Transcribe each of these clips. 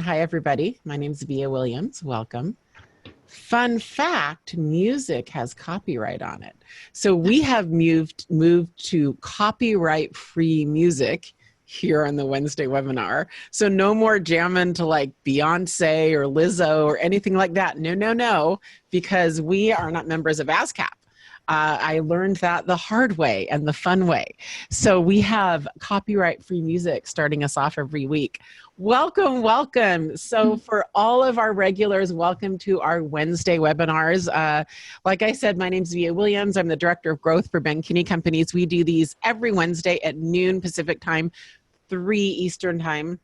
Hi, everybody. My name is Via Williams. Welcome. Fun fact, music has copyright on it. So we have moved to copyright-free music here on the Wednesday webinar. So no more jamming to like Beyonce or Lizzo or anything like that. No, because we are not members of ASCAP. I learned that the hard way and the fun way. So we have copyright-free music starting us off every week. Welcome, welcome. So for all of our regulars, welcome to our Wednesday webinars. Like I said, my name is Via Williams. I'm the Director of Growth for Ben Kinney Companies. We do these every Wednesday at noon Pacific time, 3 Eastern time.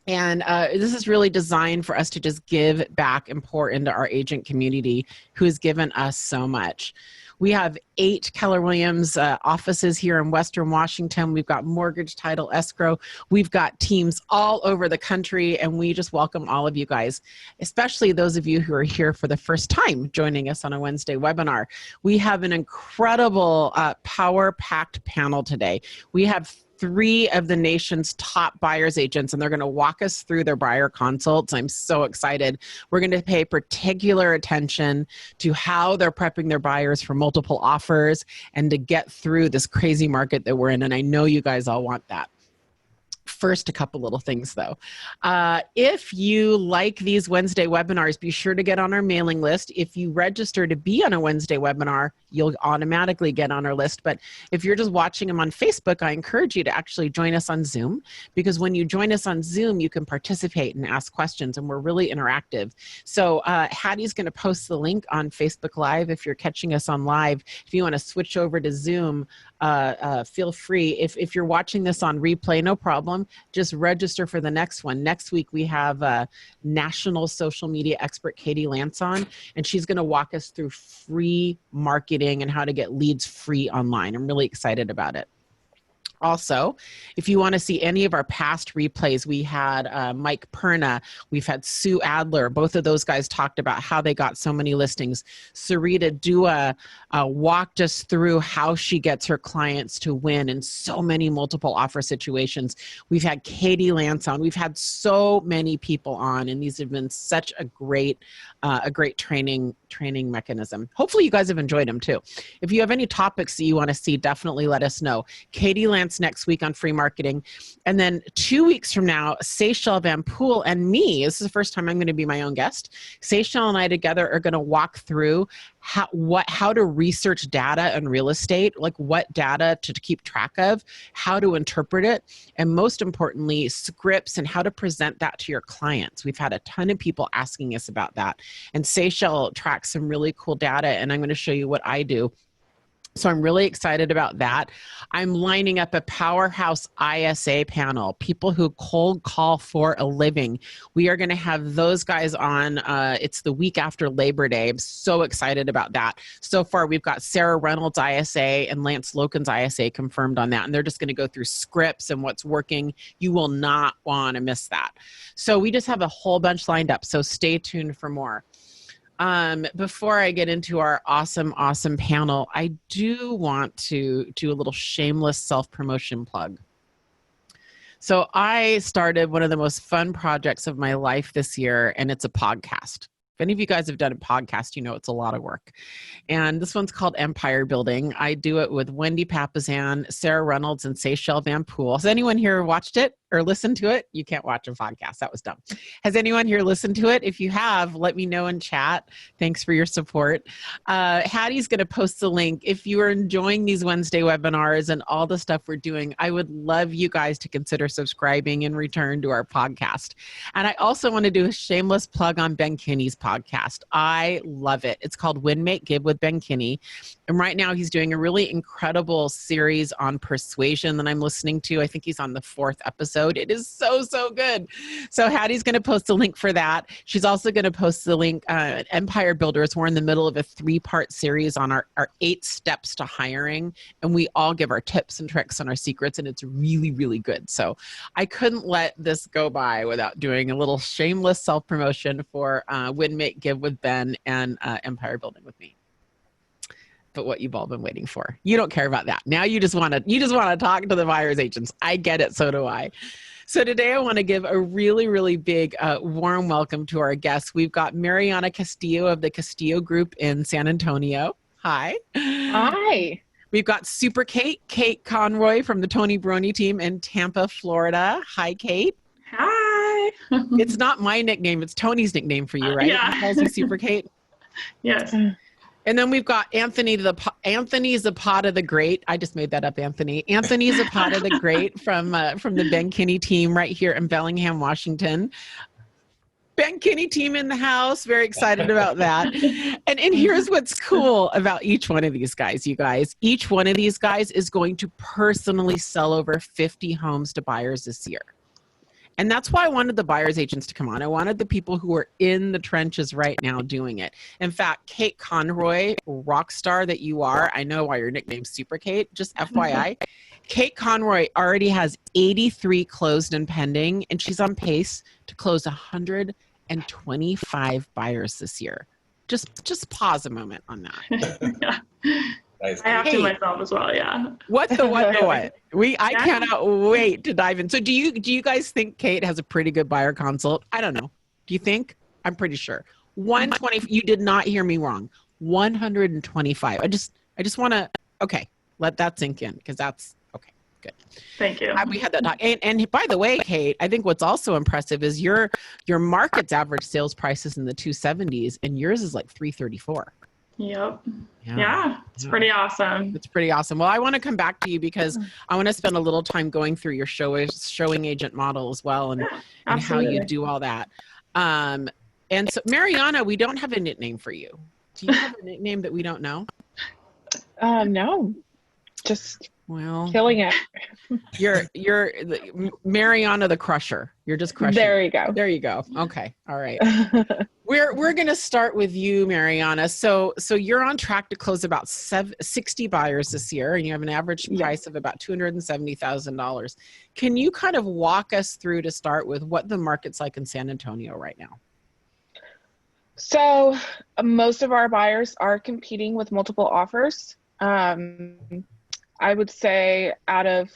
And this is really designed for us to just give back and pour into our agent community who has given us so much. We have 8 Keller Williams offices here in Western Washington. We've got mortgage, title, escrow. We've got teams all over the country, and we just welcome all of you guys, especially those of you who are here for the first time joining us on a Wednesday webinar. We have an incredible power-packed panel today. We have 3 of the nation's top buyer's agents, and they're going to walk us through their buyer consults. I'm so excited. We're going to pay particular attention to how they're prepping their buyers for multiple offers and to get through this crazy market that we're in. And I know you guys all want that. First, a couple little things though. If you like these Wednesday webinars, be sure to get on our mailing list. If you register to be on a Wednesday webinar, you'll automatically get on our list. But if you're just watching them on Facebook, I encourage you to actually join us on Zoom, because when you join us on Zoom, you can participate and ask questions, and we're really interactive. So Hattie's going to post the link on Facebook Live. If you're catching us on live, if you want to switch over to Zoom, feel free. If you're watching this on replay, no problem. Just register for the next one. Next week, we have national social media expert Katie Lance on, and she's going to walk us through free marketing and how to get leads free online. I'm really excited about it. Also, if you want to see any of our past replays, we had Mike Perna, we've had Sue Adler. Both of those guys talked about how they got so many listings. Sarita Dua walked us through how she gets her clients to win in so many multiple offer situations. We've had Katie Lance on. We've had so many people on, and these have been such a great training mechanism. Hopefully you guys have enjoyed them too. If you have any topics that you want to see, definitely let us know. Katie Lance next week on free marketing. And then 2 weeks from now, Seychelle Van Poel and me, this is the first time I'm going to be my own guest. Seychelle and I together are going to walk through how to research data in real estate, like what data to keep track of, how to interpret it, and most importantly, scripts and how to present that to your clients. We've had a ton of people asking us about that. And Seychelle tracks some really cool data, and I'm going to show you what I do. So I'm really excited about that. I'm lining up a powerhouse ISA panel, people who cold call for a living. We are going to have those guys on. It's the week after Labor Day. I'm so excited about that. So far, we've got Sarah Reynolds ISA and Lance Loken's ISA confirmed on that. And they're just going to go through scripts and what's working. You will not want to miss that. So we just have a whole bunch lined up. So stay tuned for more. Before I get into our awesome panel, I do want to do a little shameless self-promotion plug. So I started one of the most fun projects of my life this year, and it's a podcast. If any of you guys have done a podcast, you know it's a lot of work. And this one's called Empire Building. I do it with Wendy Papazan, Sarah Reynolds, and Seychelle Van Poel. Has anyone here watched it or listened to it? You can't watch a podcast. That was dumb. Has anyone here listened to it? If you have, let me know in chat. Thanks for your support. Hattie's going to post the link. If you are enjoying these Wednesday webinars and all the stuff we're doing, I would love you guys to consider subscribing in return to our podcast. And I also want to do a shameless plug on Ben Kinney's podcast. I love it. It's called Win, Make, Give with Ben Kinney. And right now he's doing a really incredible series on persuasion that I'm listening to. I think he's on the 4th episode. It is so good. So Hattie's going to post a link for that. She's also going to post the link, Empire Builders. We're in the middle of a 3-part series on our 8 steps to hiring. And we all give our tips and tricks and our secrets, and it's really good. So I couldn't let this go by without doing a little shameless self-promotion for Win, Make, Give with Ben and Empire Building with me. But what you've all been waiting for. You don't care about that. Now you just want to talk to the buyer's agents. I get it. So do I. So today I want to give a really, really big, warm welcome to our guests. We've got Mariana Castillo of the Castillo Group in San Antonio. Hi. Hi. We've got Super Kate Conroy from the Tony Brony team in Tampa, Florida. Hi, Kate. Hi. It's not my nickname. It's Tony's nickname for you, right? Yeah. He calls you Super Kate. Yes. And then we've got Anthony Zapata the Great. I just made that up, Anthony. Anthony Zapata the Great from the Ben Kinney team right here in Bellingham, Washington. Ben Kinney team in the house. Very excited about that. And here's what's cool about each one of these guys, you guys. Each one of these guys is going to personally sell over 50 homes to buyers this year. And that's why I wanted the buyer's agents to come on. I wanted the people who are in the trenches right now doing it. In fact, Kate Conroy, rock star that you are, I know why your nickname's Super Kate, just FYI. Kate Conroy already has 83 closed and pending, and she's on pace to close 125 buyers this year. Just pause a moment on that. Yeah. Nice. I have to myself as well. Yeah. What? I cannot wait to dive in. So do you guys think Kate has a pretty good buyer consult? I don't know. Do you think? I'm pretty sure. 120. You did not hear me wrong. 125. I just want to, okay, let that sink in because that's okay. Good. Thank you. We had that talk. And by the way, Kate, I think what's also impressive is your market's average sales price is in the 270s and yours is like 334. Yep. Yeah. It's pretty awesome. It's pretty awesome. Well, I want to come back to you because I want to spend a little time going through your showing agent model as well and how you do all that. And so Mariana, we don't have a nickname for you. Do you have a nickname that we don't know? No, just killing it. You're Mariana the Crusher. You're just crushing. There you go. There you go. Okay. All right. We're going to start with you, Mariana. So you're on track to close about 60 buyers this year, and you have an average price of about $270,000. Can you kind of walk us through to start with what the market's like in San Antonio right now? So most of our buyers are competing with multiple offers. I would say out of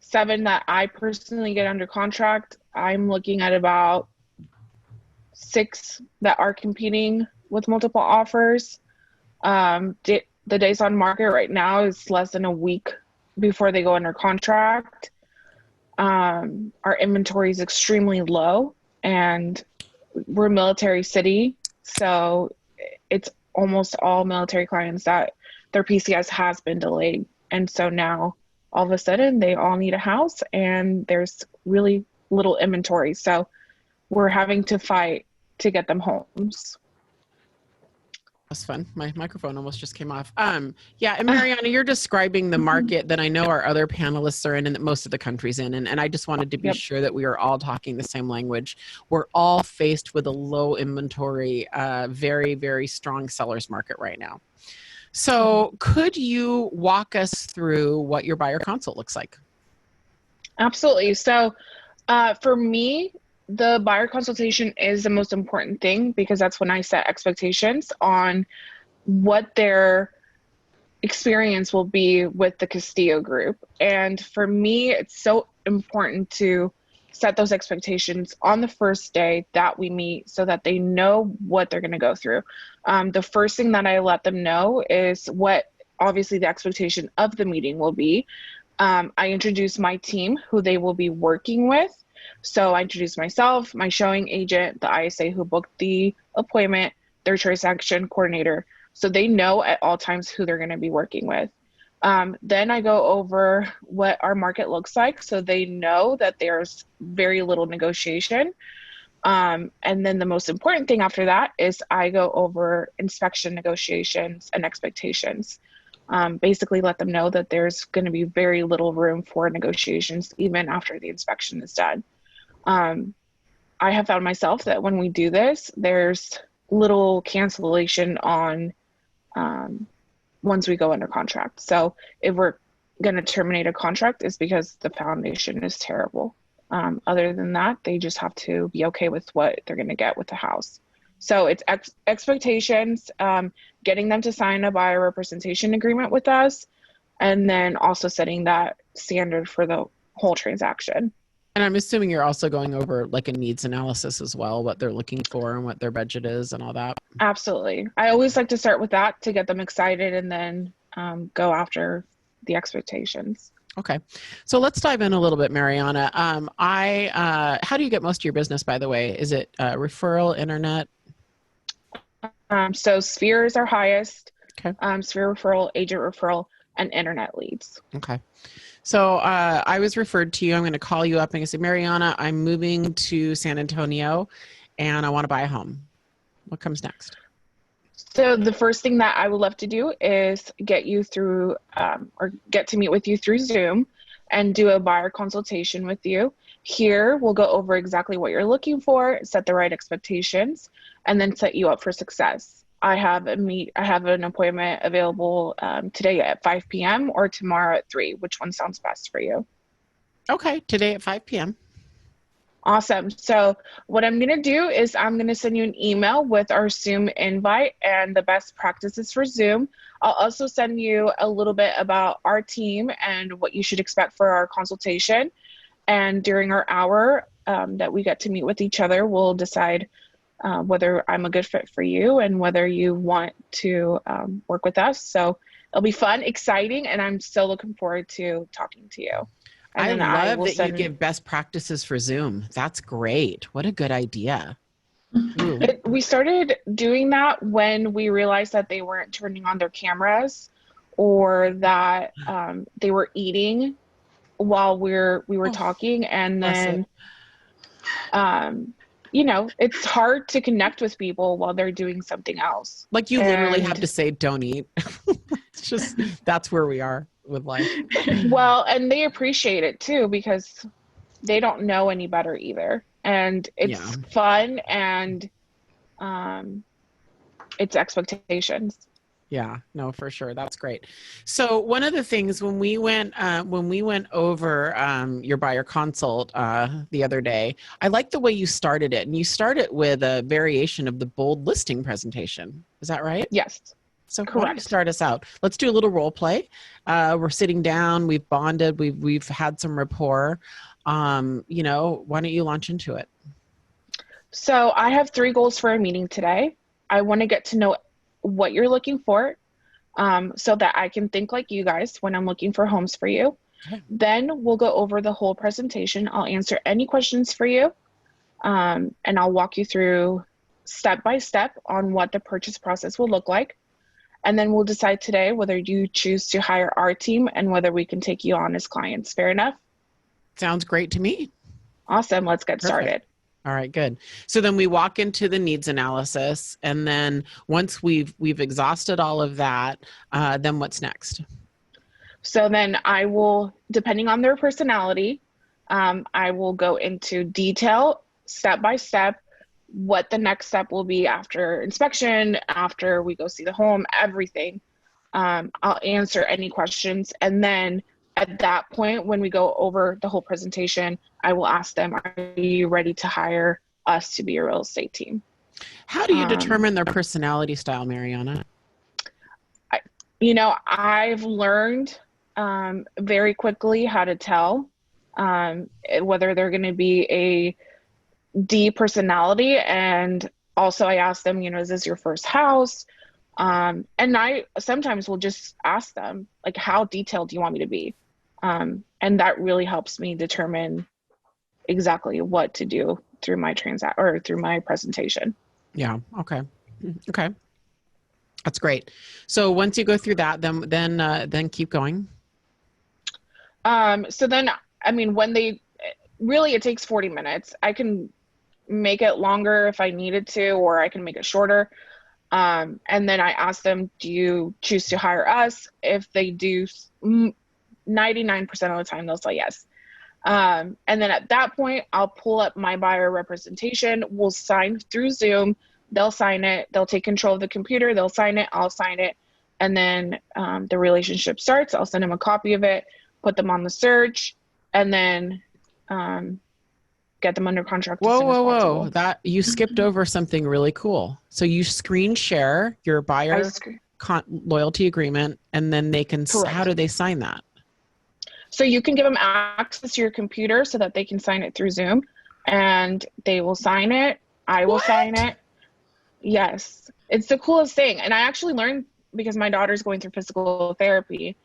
7 that I personally get under contract, I'm looking at about 6 that are competing with multiple offers. The days on market right now is less than a week before they go under contract. Our inventory is extremely low and we're a military city. So it's almost all military clients that their PCS has been delayed. And so now all of a sudden they all need a house and there's really little inventory. So we're having to fight to get them homes. That's fun. My microphone almost just came off. Yeah. And Mariana, you're describing the market that I know our other panelists are in and that most of the country's in. And I just wanted to be sure that we are all talking the same language. We're all faced with a low inventory, very, very strong seller's market right now. So could you walk us through what your buyer consult looks like? Absolutely. So for me, the buyer consultation is the most important thing because that's when I set expectations on what their experience will be with the Castillo group. And for me, it's so important to set those expectations on the first day that we meet so that they know what they're going to go through. The first thing that I let them know is what obviously the expectation of the meeting will be. I introduce my team who they will be working with. So I introduce myself, my showing agent, the ISA who booked the appointment, their transaction coordinator. So they know at all times who they're going to be working with. Then I go over what our market looks like so they know that there's very little negotiation. And then the most important thing after that is I go over inspection negotiations and expectations. Basically let them know that there's going to be very little room for negotiations even after the inspection is done. I have found myself that when we do this, there's little cancellation on once we go under contract. So if we're going to terminate a contract, it's because the foundation is terrible. Other than that, they just have to be okay with what they're going to get with the house. So it's expectations, getting them to sign a buyer representation agreement with us, and then also setting that standard for the whole transaction. And I'm assuming you're also going over like a needs analysis as well, what they're looking for and what their budget is and all that. Absolutely. I always like to start with that to get them excited and then go after the expectations. Okay. So let's dive in a little bit, Mariana. How do you get most of your business, by the way? Is it referral, internet? So Sphere is our highest. Okay. Sphere referral, agent referral, and internet leads. Okay. So I was referred to you. I'm going to call you up and say, Mariana, I'm moving to San Antonio and I want to buy a home. What comes next? So the first thing that I would love to do is get you through or get to meet with you through Zoom and do a buyer consultation with you. Here, we'll go over exactly what you're looking for, set the right expectations, and then set you up for success. I have an appointment available today at 5 p.m. or tomorrow at 3. Which one sounds best for you? Okay, today at 5 p.m. Awesome. So what I'm going to do is I'm going to send you an email with our Zoom invite and the best practices for Zoom. I'll also send you a little bit about our team and what you should expect for our consultation. And during our hour that we get to meet with each other, we'll decide whether I'm a good fit for you and whether you want to work with us. So it'll be fun, exciting, and I'm so looking forward to talking to you. And I love that you give best practices for Zoom. That's great. What a good idea. We started doing that when we realized that they weren't turning on their cameras or that they were eating while we were talking. And then, you know, it's hard to connect with people while they're doing something else. Like you literally have to say, don't eat. It's just, that's where we are with life. Well, and they appreciate it too, because they don't know any better either. And it's fun and it's expectations. Yeah, no, for sure. That's great. So one of the things when we went over your buyer consult the other day, I like the way you started it. And you started with a variation of the bold listing presentation. Is that right? Yes. So why don't you start us out? Let's do a little role play. We're sitting down, we've bonded, we've had some rapport. You know, why don't you launch into it? So I have 3 goals for a meeting today. I want to get to know what you're looking for so that I can think like you guys when I'm looking for homes for you. Okay. Then we'll go over the whole presentation. I'll answer any questions for you and I'll walk you through step by step on what the purchase process will look like. And then we'll decide today whether you choose to hire our team and whether we can take you on as clients. Fair enough? Sounds great to me. Awesome. Let's get started. All right, good. So then we walk into the needs analysis, and then once we've exhausted all of that, then what's next? So then I will, depending on their personality, I will go into detail, step by step, what the next step will be after inspection, after we go see the home, everything. I'll answer any questions. And then at that point, when we go over the whole presentation, I will ask them, are you ready to hire us to be your real estate team? How do you determine their personality style, Mariana? I've learned very quickly how to tell whether they're going to be a D personality. And also I ask them, is this your first house? And I sometimes will just ask them, like, how detailed do you want me to be? And that really helps me determine exactly what to do through my through my presentation. Yeah. Okay. That's great. So once you go through that, then keep going. So then, when it takes 40 minutes. I can make it longer if I needed to, or I can make it shorter. And then I ask them, do you choose to hire us? If they do, 99% of the time they'll say yes. And then at that point, I'll pull up my buyer representation. We'll sign through Zoom. They'll sign it. They'll take control of the computer. They'll sign it. I'll sign it. And then the relationship starts. I'll send them a copy of it, put them on the search, and then get them under contract. Whoa. That you skipped over something really cool. So you screen share your buyer loyalty agreement, and then they can, how do they sign that? So you can give them access to your computer so that they can sign it through Zoom, and they will sign it. I will sign it. Yes. It's the coolest thing. And I actually learned because my daughter's going through physical therapy.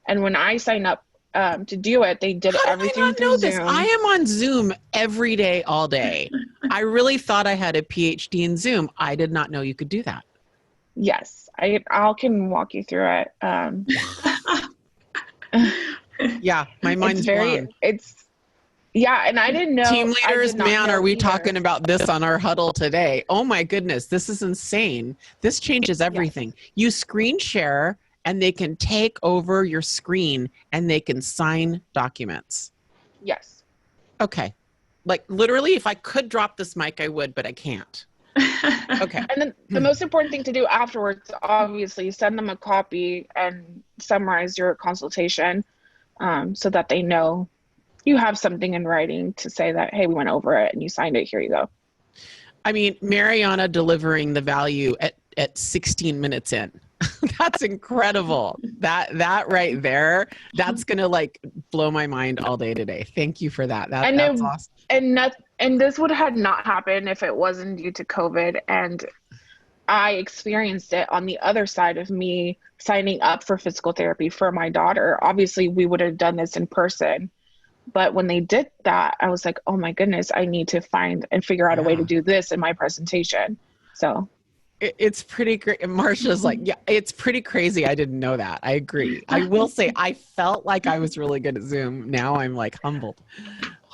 And when I signed up to do it, they did everything through Zoom. I am on Zoom every day, all day. I really thought I had a PhD in Zoom. I did not know you could do that. Yes. I can walk you through it. Yeah, my mind's blown. Yeah, and I didn't know. Team leaders, man, are we talking about this on our huddle today? Oh my goodness, this is insane. This changes everything. Yes. You screen share and they can take over your screen and they can sign documents. Yes. Okay. Like literally, if I could drop this mic, I would, but I can't. Okay. And then the most important thing to do afterwards, obviously, send them a copy and summarize your consultation so that they know you have something in writing to say that, hey, we went over it and you signed it. Here you go. I mean, Mariana delivering the value at 16 minutes in. That's incredible. That right there, that's going to like blow my mind all day today. Thank you for that. That's awesome. And this would have not happened if it wasn't due to COVID. And I experienced it on the other side of me signing up for physical therapy for my daughter. Obviously, we would have done this in person. But when they did that, I was like, oh my goodness, I need to find and figure out a way to do this in my presentation. So it's pretty great. Marsha's like, yeah, it's pretty crazy. I didn't know that. I agree. I will say I felt like I was really good at Zoom. Now I'm like humbled.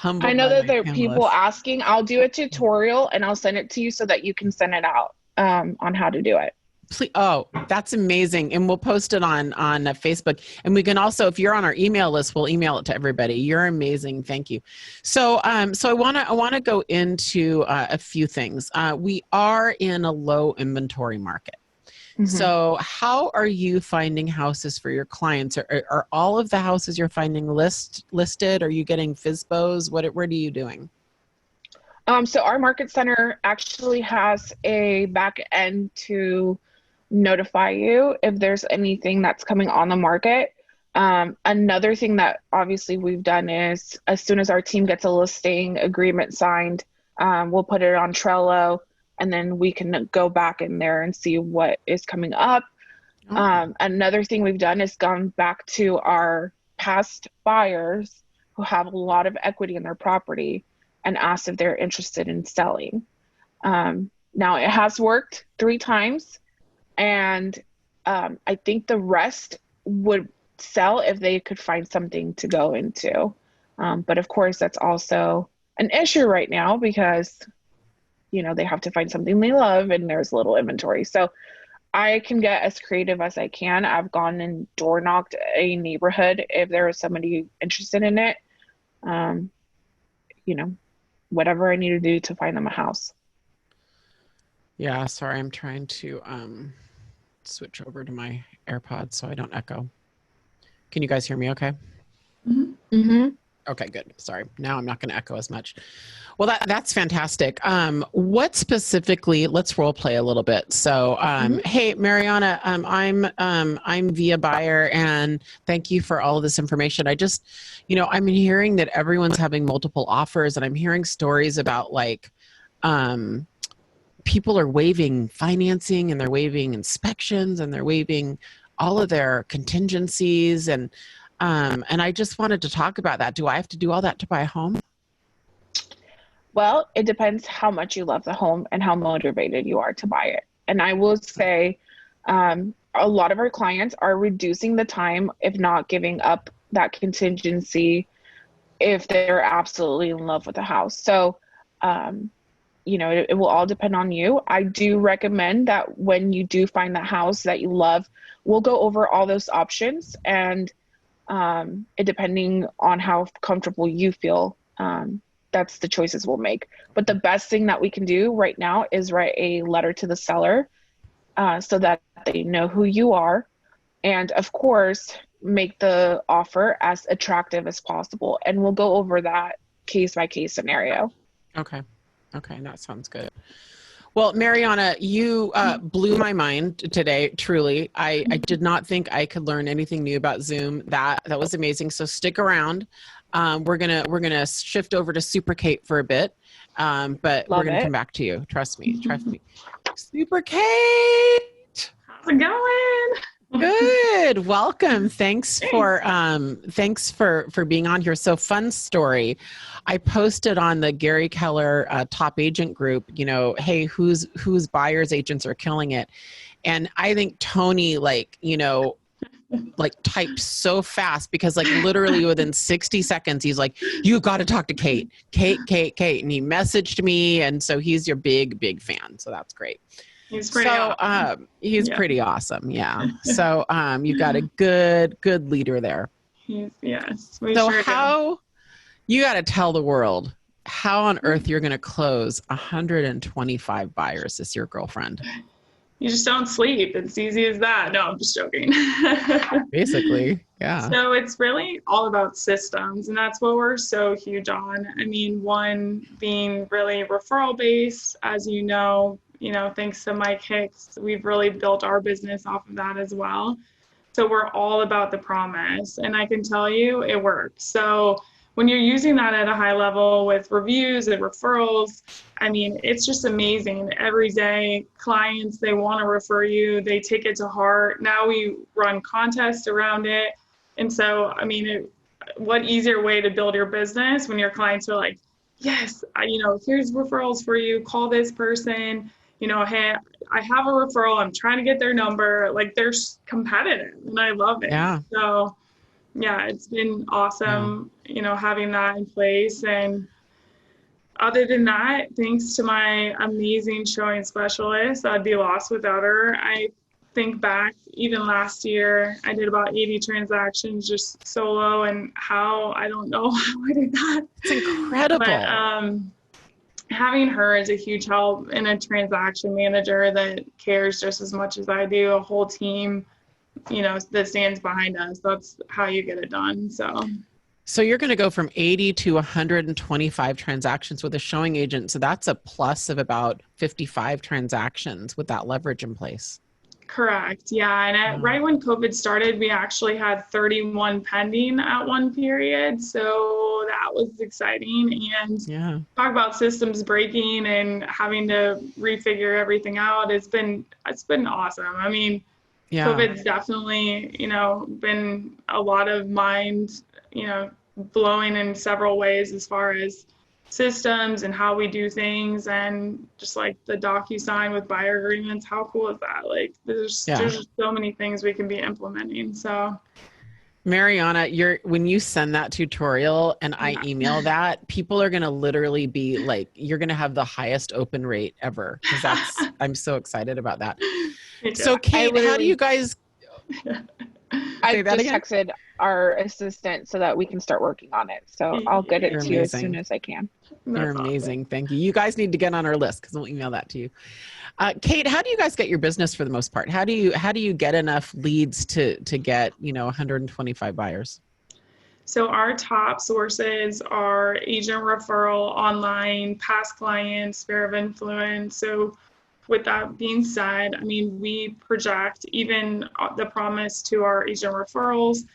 I know that there are people asking. I'll do a tutorial and I'll send it to you so that you can send it out on how to do it. Please, oh, that's amazing. And we'll post it on Facebook. And we can also, if you're on our email list, we'll email it to everybody. You're amazing. Thank you. So, so I want to go into a few things. We are in a low inventory market. Mm-hmm. So how are you finding houses for your clients? Are all of the houses you're finding listed? Are you getting FSBOs? What are you doing? So our market center actually has a back end to notify you if there's anything that's coming on the market. Another thing that obviously we've done is as soon as our team gets a listing agreement signed, we'll put it on Trello and then we can go back in there and see what is coming up. Another thing we've done is gone back to our past buyers who have a lot of equity in their property and asked if they're interested in selling. Now it has worked 3 times. And I think the rest would sell if they could find something to go into. But of course, that's also an issue right now because, you know, they have to find something they love and there's little inventory. So I can get as creative as I can. I've gone and door knocked a neighborhood if there is somebody interested in it. You know, whatever I need to do to find them a house. Yeah, sorry, I'm trying to switch over to my AirPods so I don't echo. Can you guys hear me okay? Mm-hmm. Mm-hmm. Okay, good. Sorry. Now I'm not going to echo as much. Well, that's fantastic. What specifically, let's role play a little bit. So, hey, Mariana, I'm Via Buyer and thank you for all of this information. I just, you know, I'm hearing that everyone's having multiple offers and I'm hearing stories about like, people are waiving financing and they're waiving inspections and they're waiving all of their contingencies. And I just wanted to talk about that. Do I have to do all that to buy a home? Well, it depends how much you love the home and how motivated you are to buy it. And I will say a lot of our clients are reducing the time, if not giving up that contingency, if they're absolutely in love with the house. So, you know, it will all depend on you. I do recommend that when you do find that house that you love, we'll go over all those options and depending on how comfortable you feel, that's the choices we'll make. But the best thing that we can do right now is write a letter to the seller so that they know who you are. And of course, make the offer as attractive as possible. And we'll go over that case by case scenario. Okay. Okay, that sounds good. Well, Mariana, you blew my mind today. Truly, I did not think I could learn anything new about Zoom. That was amazing. So stick around. We're gonna shift over to Super Kate for a bit, but we're gonna come back to you. Trust me. Trust me. Super Kate, how's it going? Good. Welcome. Thanks for being on here. So fun story. I posted on the Gary Keller top agent group, you know, hey, whose buyers agents are killing it. And I think Tony, like, you know, like typed so fast because like literally within 60 seconds, he's like, you got to talk to Kate. And he messaged me. And so he's your big fan. So that's great. He's pretty awesome. He's pretty awesome. Yeah. So you've got a good leader there. Yes. So how you got to tell the world how on earth you're going to close 125 buyers this year, girlfriend? You just don't sleep. It's easy as that. No, I'm just joking. Basically, yeah. So it's really all about systems, and that's what we're so huge on. I mean, one being really referral based, as you know, thanks to Mike Hicks, we've really built our business off of that as well. So we're all about the promise, and I can tell you it works. So when you're using that at a high level with reviews and referrals, I mean, it's just amazing. Every day, clients, they want to refer you. They take it to heart. Now we run contests around it. And so, I mean, what easier way to build your business when your clients are like, yes, here's referrals for you. Call this person. Hey, I have a referral. I'm trying to get their number. Like, they're competitive, and I love it. Yeah. So, yeah, it's been awesome, having that in place. And other than that, thanks to my amazing showing specialist, I'd be lost without her. I think back, even last year, I did about 80 transactions just solo, and I don't know how I did that. It's incredible. But, having her is a huge help, and a transaction manager that cares just as much as I do, a whole team, that stands behind us. That's how you get it done. So you're going to go from 80 to 125 transactions with a showing agent. So that's a plus of about 55 transactions with that leverage in place. Correct. Yeah. And right when COVID started, we actually had 31 pending at one period. So that was exciting. And talk about systems breaking and having to refigure everything out. It's been awesome. I mean, COVID's definitely, been a lot of mind, blowing in several ways as far as systems and how we do things, and just like the DocuSign with buyer agreements. How cool is that? Like, there's just so many things we can be implementing. So Mariana, when you send that tutorial and I email that, people are going to literally be like, you're going to have the highest open rate ever. Because I'm so excited about that. So Kate, how do you guys? I just texted our assistant so that we can start working on it. So I'll get it to you as soon as I can. You're amazing. Thank you. You guys need to get on our list because we'll email that to you. Kate, how do you guys get your business for the most part? How do you get enough leads to get 125 buyers? So our top sources are agent referral, online, past clients, sphere of influence. So with that being said, I mean, we project even the promise to our agent referrals,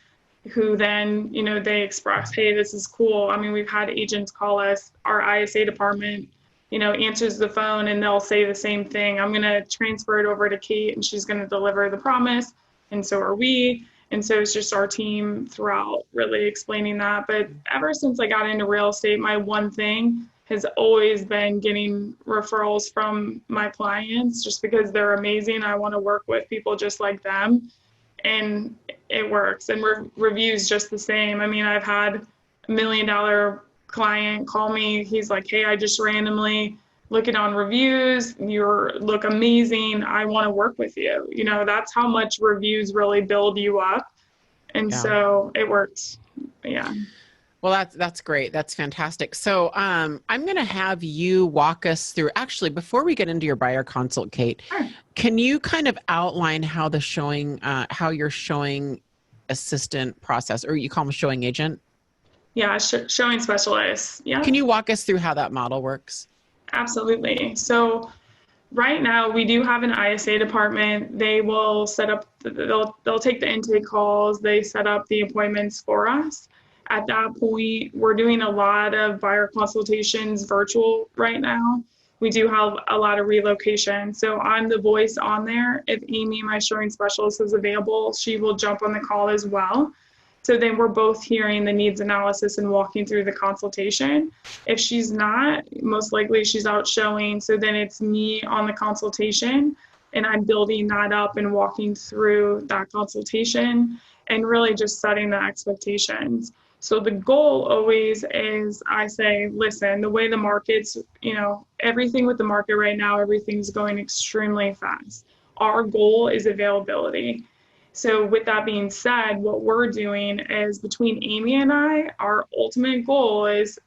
who then, they express, hey, this is cool. I mean, we've had agents call us, our ISA department, answers the phone, and they'll say the same thing. I'm going to transfer it over to Kate, and she's going to deliver the promise. And so are we. And so it's just our team throughout really explaining that. But ever since I got into real estate, my one thing has always been getting referrals from my clients, just because they're amazing. I want to work with people just like them, and it works. And reviews just the same. I mean, I've had $1 million client call me. He's like, hey, I just randomly looking on reviews. You look amazing. I want to work with you. That's how much reviews really build you up. And so it works. Yeah. Well, that's great. That's fantastic. So I'm going to have you walk us through, actually, before we get into your buyer consult, Kate, can you kind of outline how your showing assistant process, or you call them a showing agent? Yeah, showing specialist. Yeah. Can you walk us through how that model works? Absolutely. So Right now, we do have an ISA department. They will set up, they'll take the intake calls, they set up the appointments for us. At that point, we're doing a lot of buyer consultations virtual right now. We do have a lot of relocation. So I'm the voice on there. If Amy, my showing specialist, is available, she will jump on the call as well. So then we're both hearing the needs analysis and walking through the consultation. If she's not, most likely she's out showing. So then it's me on the consultation, and I'm building that up and walking through that consultation and really just setting the expectations. So the goal always is, I say, listen, the way the market's, everything with the market right now, everything's going extremely fast. Our goal is availability. So with that being said, what we're doing is, between Amy and I, our ultimate goal is,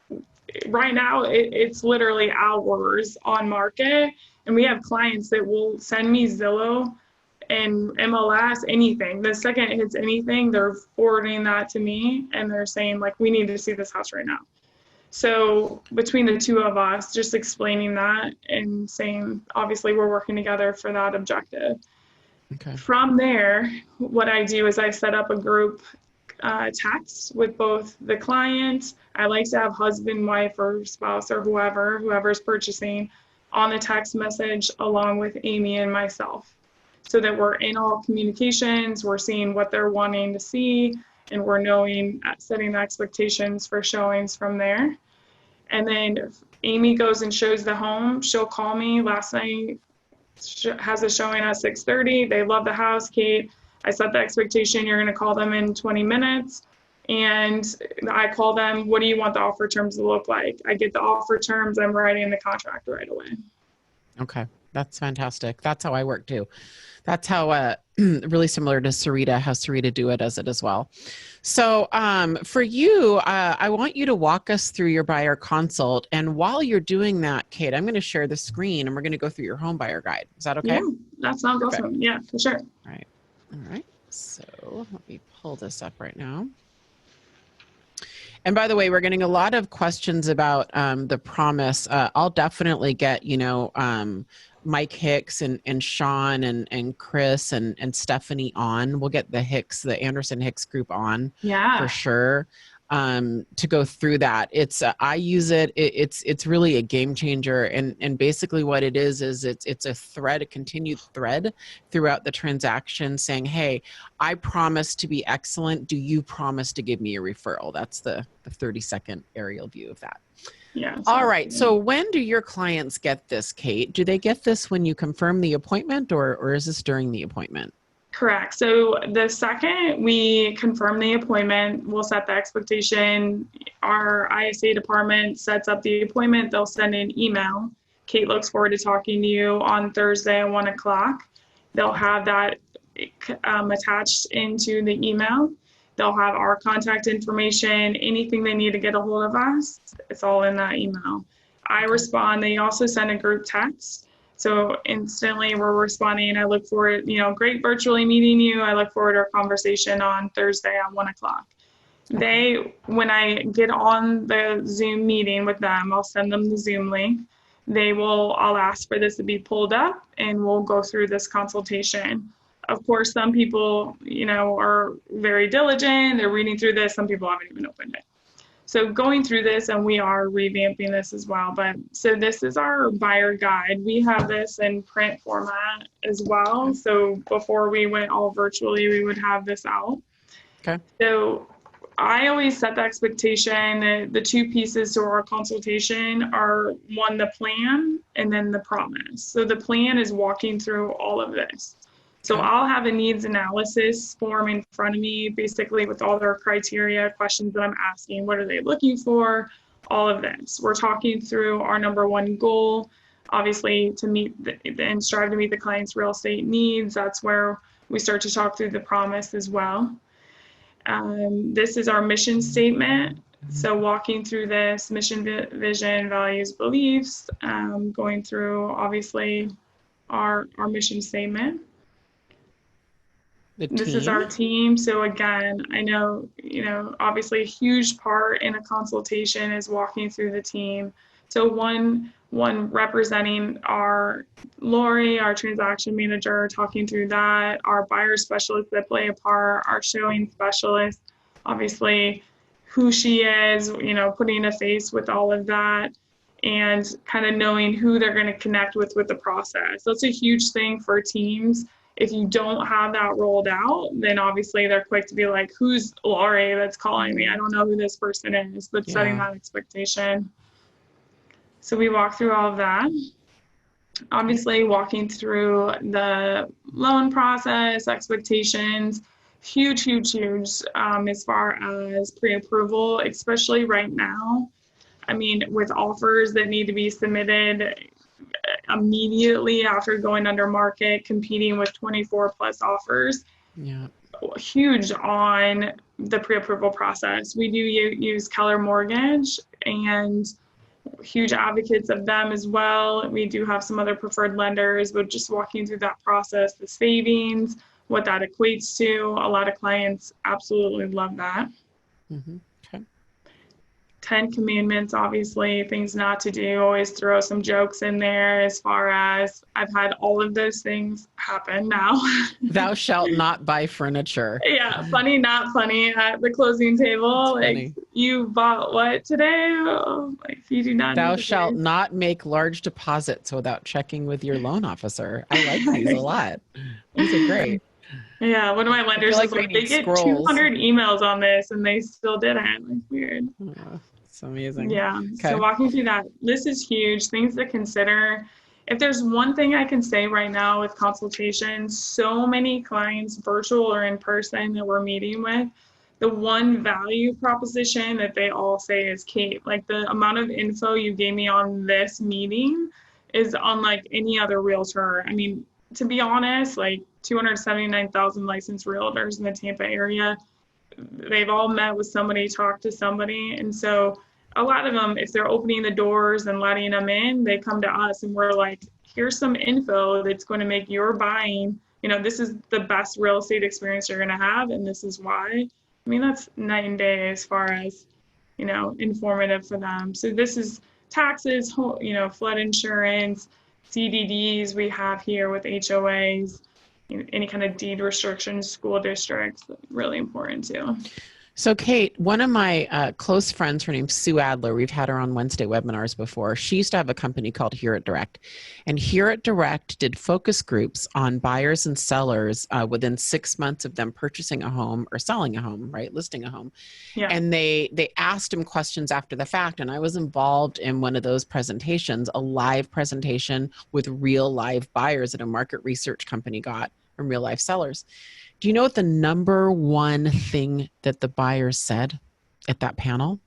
right now it's literally hours on market, and we have clients that will send me Zillow and MLS, anything. The second it hits anything, they're forwarding that to me, and they're saying, like, we need to see this house right now. So between the two of us, just explaining that and saying, obviously, we're working together for that objective. Okay. From there, what I do is I set up a group text with both the client. I like to have husband, wife, or spouse, or whoever's purchasing, on the text message, along with Amy and myself, so that we're in all communications, we're seeing what they're wanting to see, and we're setting the expectations for showings from there. And then if Amy goes and shows the home, she'll call me. Last night, has a showing at 6:30. They love the house, Kate. I set the expectation, you're going to call them in 20 minutes. And I call them, what do you want the offer terms to look like? I get the offer terms, I'm writing the contract right away. Okay. That's fantastic. That's how I work too. That's how, really similar to Sarita, how Sarita does it as well. So for you, I want you to walk us through your buyer consult. And while you're doing that, Kate, I'm going to share the screen and we're going to go through your home buyer guide. Is that okay? Yeah, that sounds Perfect. awesome. Yeah, for sure. All right. All right. So let me pull this up right now. And by the way, we're getting a lot of questions about the promise. I'll definitely get, Mike Hicks and Sean and Chris and Stephanie on. We'll get the Anderson Hicks group on, for sure, to go through that. It's I use it. It's really a game changer. And basically what it is it's a continued thread throughout the transaction, saying, hey, I promise to be excellent. Do you promise to give me a referral? That's the 30-second aerial view of that. Yeah. All right. So when do your clients get this, Kate? Do they get this when you confirm the appointment, or is this during the appointment? Correct. So the second we confirm the appointment, we'll set the expectation. Our ISA department sets up the appointment. They'll send an email. Kate looks forward to talking to you on Thursday at 1 o'clock. They'll have that attached into the email. They'll have our contact information, anything they need to get a hold of us, it's all in that email. I respond. They also send a group text. So instantly we're responding. I look forward, great virtually meeting you. I look forward to our conversation on Thursday at 1 o'clock. When I get on the Zoom meeting with them, I'll send them the Zoom link. I'll ask for this to be pulled up, and we'll go through this consultation. Of course, some people, are very diligent. They're reading through this. Some people haven't even opened it. So going through this, and we are revamping this as well. So this is our buyer guide. We have this in print format as well. So before we went all virtually, we would have this out. Okay. So I always set the expectation that the two pieces to our consultation are, one, the plan, and then the promise. So the plan is walking through all of this. So I'll have a needs analysis form in front of me, basically with all their criteria, questions that I'm asking. What are they looking for? All of this. We're talking through our number one goal, obviously, to meet and strive to meet the client's real estate needs. That's where we start to talk through the promise as well. This is our mission statement. So walking through this mission, vision, values, beliefs, going through, obviously, our mission statement. This is our team. So again, I know, obviously a huge part in a consultation is walking through the team. So one representing our Lori, our transaction manager, talking through that, our buyer specialists that play a part, our showing specialist, obviously who she is, putting a face with all of that, and kind of knowing who they're going to connect with the process. That's a huge thing for teams. If you don't have that rolled out, then obviously they're quick to be like, who's Lori that's calling me? I don't know who this person is, but setting that expectation. So we walk through all of that. Obviously, walking through the loan process, expectations, huge, as far as pre-approval, especially right now. I mean, with offers that need to be submitted immediately after going under market, competing with 24 plus offers. Yeah. Huge on the pre-approval process. We do use Keller Mortgage, and huge advocates of them as well. We do have some other preferred lenders, but just walking through that process, the savings, what that equates to. A lot of clients absolutely love that. Mm-hmm. Okay. 10 commandments, obviously, things not to do. Always throw some jokes in there, as far as I've had all of those things happen now. Thou shalt not buy furniture. Yeah, funny, not funny at the closing table. It's like, funny. You bought what today? Oh, like, you do not Thou need to shalt pay. not make large deposits without checking with your loan officer. I like these a lot. These are great. Yeah, one of my lenders like is we like, they need get scrolls. 200 emails on this and they still didn't. Like, weird. Oh, it's amazing. Yeah. Okay. So walking through that, this is huge. Things to consider. If there's one thing I can say right now with consultation, so many clients, virtual or in person, that we're meeting with, the one value proposition that they all say is, Kate, like, the amount of info you gave me on this meeting is unlike any other realtor. I mean, to be honest, like 279,000 licensed realtors in the Tampa area, they've all met with somebody, talked to somebody. And so a lot of them, if they're opening the doors and letting them in, they come to us and we're like, here's some info that's going to make your buying, this is the best real estate experience you're going to have. And this is why. I mean, that's night and day as far as, informative for them. So this is taxes, flood insurance, CDDs we have here with HOAs, any kind of deed restrictions, school districts, really important too. So Kate, one of my close friends, her name's Sue Adler. We've had her on Wednesday webinars before. She used to have a company called Hear It Direct. And Hear It Direct did focus groups on buyers and sellers within 6 months of them purchasing a home or selling a home, right? Listing a home. Yeah. And they asked them questions after the fact. And I was involved in one of those presentations, a live presentation with real live buyers that a market research company got from real life sellers. Do you know what the number one thing that the buyers said at that panel?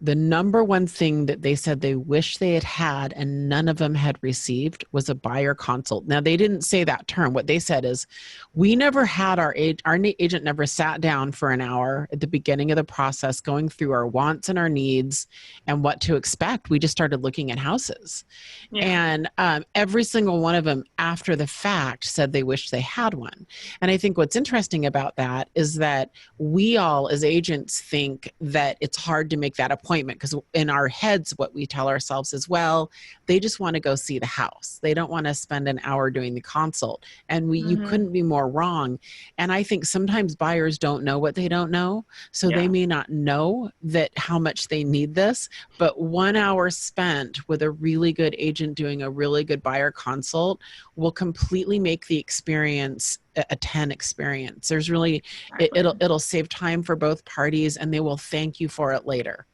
The number one thing that they said they wish they had had and none of them had received was a buyer consult. Now, they didn't say that term. What they said is, we never had our agent never sat down for an hour at the beginning of the process going through our wants and our needs and what to expect. We just started looking at houses. Yeah. And every single one of them after the fact said they wished they had one. And I think what's interesting about that is that we all as agents think that it's hard to make that appointment, because in our heads what we tell ourselves is, well, they just want to go see the house. They don't want to spend an hour doing the consult. And you couldn't be more wrong. And I think sometimes buyers don't know what they don't know. So they may not know that how much they need this, but 1 hour spent with a really good agent doing a really good buyer consult will completely make the experience a 10 experience. There's really, it'll save time for both parties and they will thank you for it later.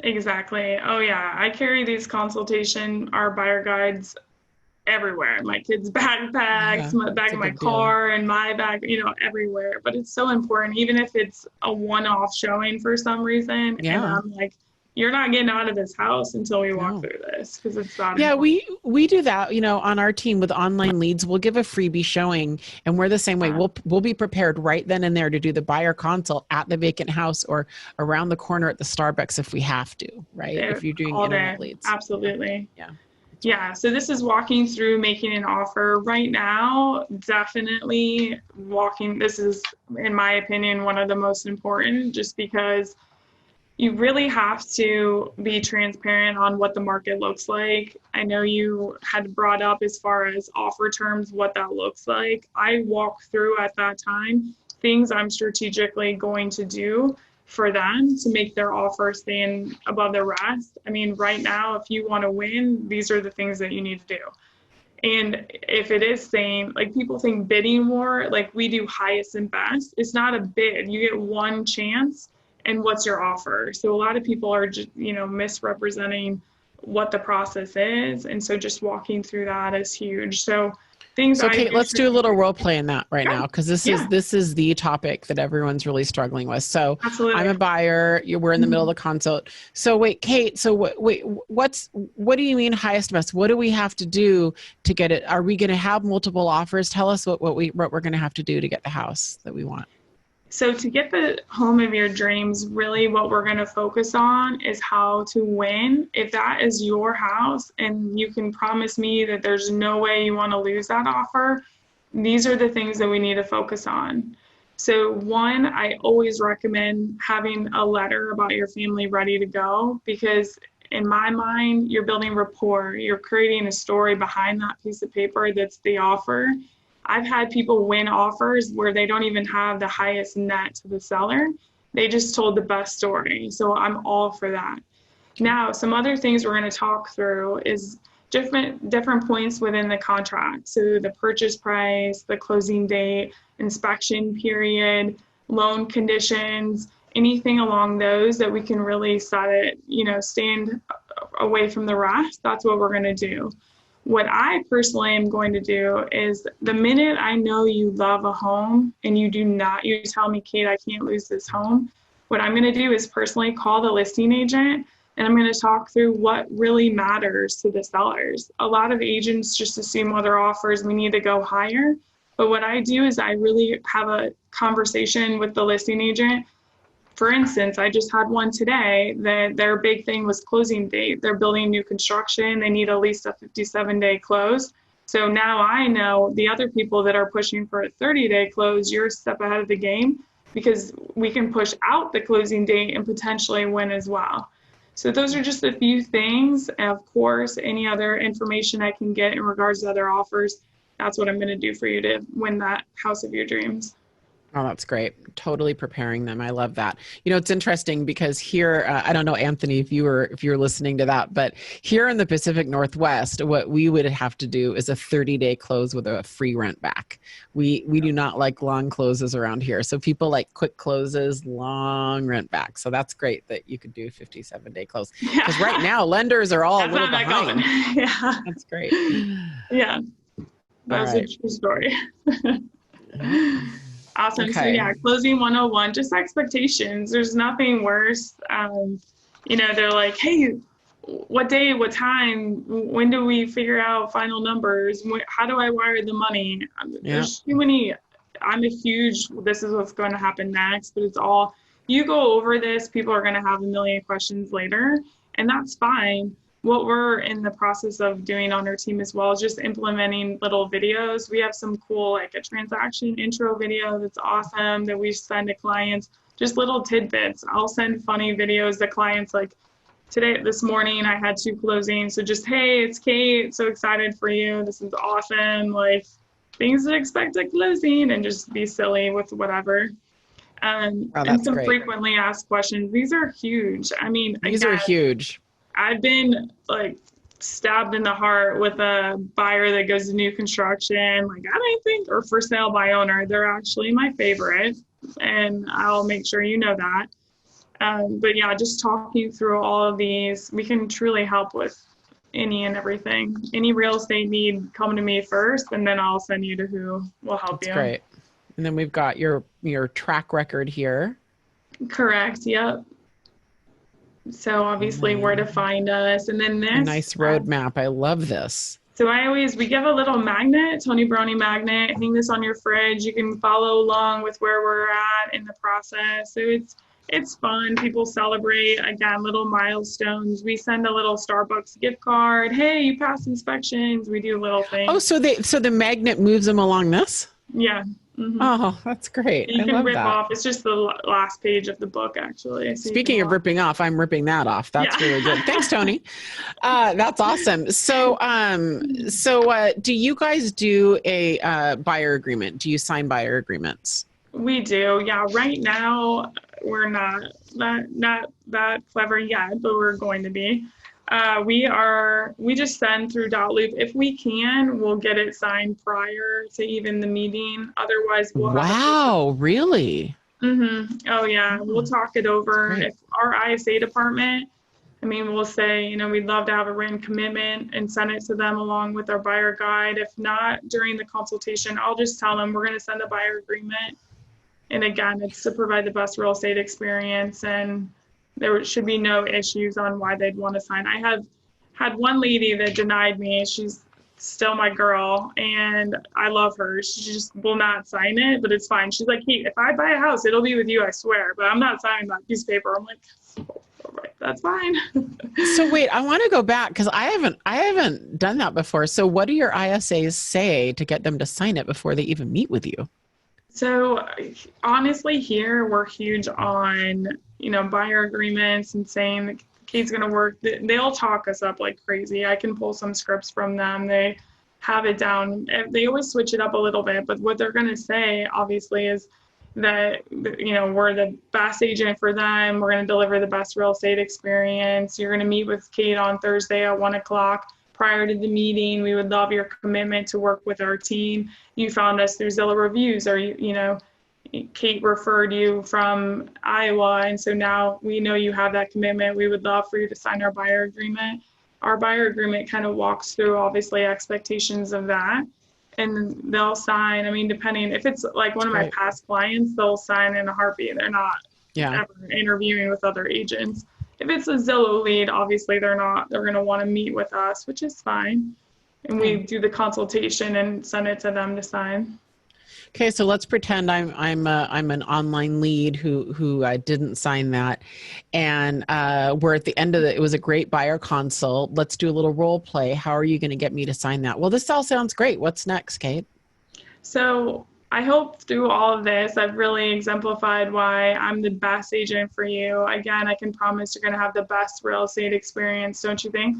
Exactly. Oh yeah. I carry these our buyer guides everywhere. My kids' backpacks, my bag of my car, and my bag, everywhere. But it's so important, even if it's a one-off showing for some reason. Yeah. And I'm like, you're not getting out of this house until we walk through this, because it's not important. we do that, on our team with online leads. We'll give a freebie showing, and we're the same way. We'll be prepared right then and there to do the buyer consult at the vacant house or around the corner at the Starbucks if we have to, right? If you're doing internet leads. Absolutely. Yeah. So this is walking through making an offer right now. 'This is, in my opinion, one of the most important, just because you really have to be transparent on what the market looks like. I know you had brought up as far as offer terms, what that looks like. I walk through at that time things I'm strategically going to do for them to make their offer stand above the rest. I mean, right now, if you want to win, these are the things that you need to do. And if it is saying, like, people think bidding war, like we do highest and best, it's not a bid. You get one chance, and what's your offer? So a lot of people are just, misrepresenting what the process is. And so just walking through that is huge. So Kate, let's do a little role play in that right now, because this is the topic that everyone's really struggling with. So Absolutely. I'm a buyer. We're in the middle of the consult. So wait, Kate. So what do you mean highest best? What do we have to do to get it? Are we going to have multiple offers? Tell us what we're going to have to do to get the house that we want. So to get the home of your dreams, really what we're going to focus on is how to win. If that is your house and you can promise me that there's no way you want to lose that offer, these are the things that we need to focus on. So one, I always recommend having a letter about your family ready to go, because in my mind, you're building rapport. You're creating a story behind that piece of paper that's the offer. I've had people win offers where they don't even have the highest net to the seller. They just told the best story. So I'm all for that. Now, some other things we're going to talk through is different points within the contract. So the purchase price, the closing date, inspection period, loan conditions, anything along those that we can really set it, stand away from the rest. That's what we're going to do. What I personally am going to do is the minute I know you love a home and you tell me, Kate, I can't lose this home. What I'm going to do is personally call the listing agent, and I'm going to talk through what really matters to the sellers. A lot of agents just assume other offers, we need to go higher. But what I do is I really have a conversation with the listing agent. For instance, I just had one today that their big thing was closing date. They're building new construction. They need at least a 57-day close. So now I know the other people that are pushing for a 30-day close, you're a step ahead of the game, because we can push out the closing date and potentially win as well. So those are just a few things. And of course, any other information I can get in regards to other offers, that's what I'm going to do for you to win that house of your dreams. Oh, that's great. Totally preparing them. I love that. It's interesting because here, I don't know, Anthony, if you're listening to that, but here in the Pacific Northwest, what we would have to do is a 30-day close with a free rent back. We do not like long closes around here. So people like quick closes, long rent back. So that's great that you could do 57-day close. Because right now, lenders are all a little behind. Yeah. That's great. Yeah. That's a true story. Awesome. Okay. So closing 101, just expectations. There's nothing worse. They're like, hey, what day, what time, when do we figure out final numbers? How do I wire the money? There's too many. This is what's going to happen next, but it's all, you go over this, people are going to have a million questions later, and that's fine. What we're in the process of doing on our team as well is just implementing little videos. We have some cool, like a transaction intro video that's awesome that we send to clients, just little tidbits. I'll send funny videos to clients, like this morning I had 2 closings. So just, hey, it's Kate, so excited for you. This is awesome. Like things to expect at closing, and just be silly with whatever. And some great. Frequently asked questions. These are huge. I mean, these are huge. I've been like stabbed in the heart with a buyer that goes to new construction. Like, I don't think, or for sale by owner, they're actually my favorite, and I'll make sure you know that. But yeah, just talking through all of these, we can truly help with any and everything. Any real estate need, come to me first, and then I'll send you to who will help you. That's great. And then we've got your track record here. Correct. Yep. So obviously where to find us. And then this. A nice roadmap. I love this. So we give a little magnet, Tony Brony magnet, hang this on your fridge. You can follow along with where we're at in the process. So it's fun. People celebrate, again, little milestones. We send a little Starbucks gift card. Hey, you passed inspections. We do little things. Oh, so the magnet moves them along this? Yeah. Oh, that's great. You I can love rip that. off. It's just the last page of the book, actually. So you can Speaking of watch. ripping off, I'm ripping that off. That's really Yeah. good. Thanks, Tony. That's awesome. So, do you guys do a buyer agreement? Do you sign buyer agreements? We do. Yeah. Right now, we're not that clever yet, but we're going to be. We just send through Dotloop. If we can, we'll get it signed prior to even the meeting. Otherwise, we'll have a Wow, really? Oh yeah, we'll Oh, talk it that's over. great. If our ISA department, I mean, we'll say, we'd love to have a written commitment and send it to them along with our buyer guide. If not, during the consultation, I'll just tell them we're going to send a buyer agreement. And again, it's to provide the best real estate experience, and there should be no issues on why they'd want to sign. I have had one lady that denied me. She's still my girl, and I love her. She just will not sign it, but it's fine. She's like, hey, if I buy a house, it'll be with you, I swear, but I'm not signing that piece of paper. I'm like, all right, that's fine. So wait, I want to go back because I haven't done that before. So what do your ISAs say to get them to sign it before they even meet with you? So honestly, here we're huge on, buyer agreements and saying the Kate's going to work. They'll talk us up like crazy. I can pull some scripts from them. They have it down. They always switch it up a little bit, but what they're going to say obviously is that, we're the best agent for them. We're going to deliver the best real estate experience. You're going to meet with Kate on Thursday at 1:00. Prior to the meeting, we would love your commitment to work with our team. You found us through Zillow reviews, or Kate referred you from Iowa, and so now we know you have that commitment. We would love for you to sign our buyer agreement. Our buyer agreement kind of walks through obviously expectations of that, and they'll sign. I mean, depending if it's like one of my past clients, they'll sign in a heartbeat. They're not ever interviewing with other agents. If it's a Zillow lead, obviously they're going to want to meet with us, which is fine. And we do the consultation and send it to them to sign. Okay, so let's pretend I'm an online lead who didn't sign that, and we're at the end of it was a great buyer consult. Let's do a little role play. How are you going to get me to sign that? Well, this all sounds great. What's next, Kate? So I hope through all of this, I've really exemplified why I'm the best agent for you. Again, I can promise you're going to have the best real estate experience, don't you think?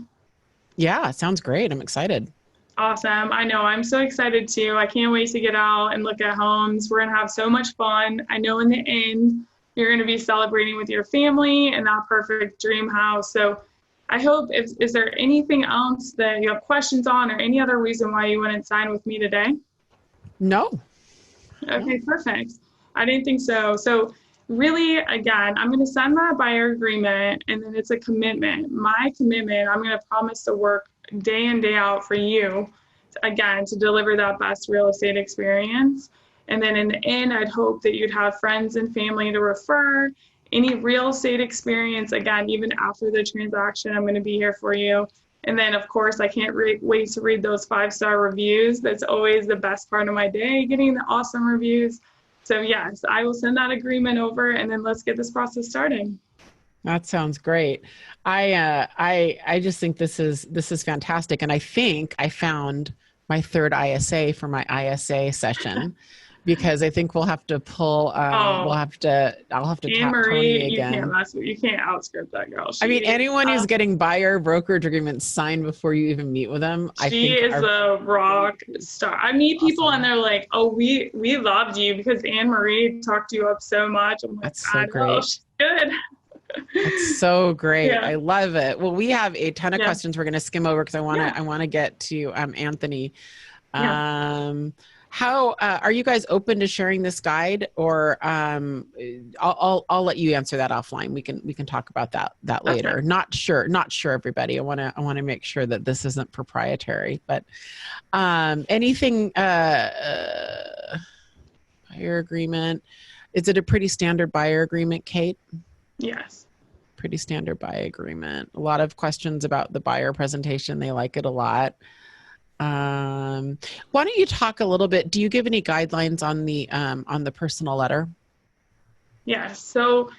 Yeah, sounds great. I'm excited. Awesome. I know. I'm so excited too. I can't wait to get out and look at homes. We're going to have so much fun. I know in the end, you're going to be celebrating with your family and that perfect dream house. So I hope, is there anything else that you have questions on or any other reason why you wouldn't sign with me today? No. Okay, perfect. I didn't think so. So really, again, I'm going to send that buyer agreement, and then it's a commitment. My commitment, I'm going to promise to work day in, day out for you, again, to deliver that best real estate experience. And then in the end, I'd hope that you'd have friends and family to refer. Any real estate experience, again, even after the transaction, I'm going to be here for you. And then, of course, I can't wait to read those 5-star reviews. That's always the best part of my day, getting the awesome reviews. So yes, I will send that agreement over, and then let's get this process started. That sounds great. I just think this is fantastic, and I think I found my third ISA for my ISA session. Because I think we'll have to pull. I'll have to tap Tony again. You can't outscript that girl. I mean, anyone who's getting buyer brokerage agreements signed before you even meet with them, she is a rock star. I meet people and they're like, "Oh, we loved you because Anne Marie talked you up so much." I'm like, "That's so great. She's good." That's so great. Yeah. I love it. Well, we have a ton of questions we're going to skim over because I want to get to Anthony. How are you guys open to sharing this guide, or I'll let you answer that offline. We can talk about that later. Okay. Not sure everybody. I want to make sure that this isn't proprietary, but anything buyer agreement. Is it a pretty standard buyer agreement, Kate? Yes. Pretty standard buyer agreement. A lot of questions about the buyer presentation. They like it a lot. Why don't you talk a little bit? Do you give any guidelines on the personal letter? Yeah. So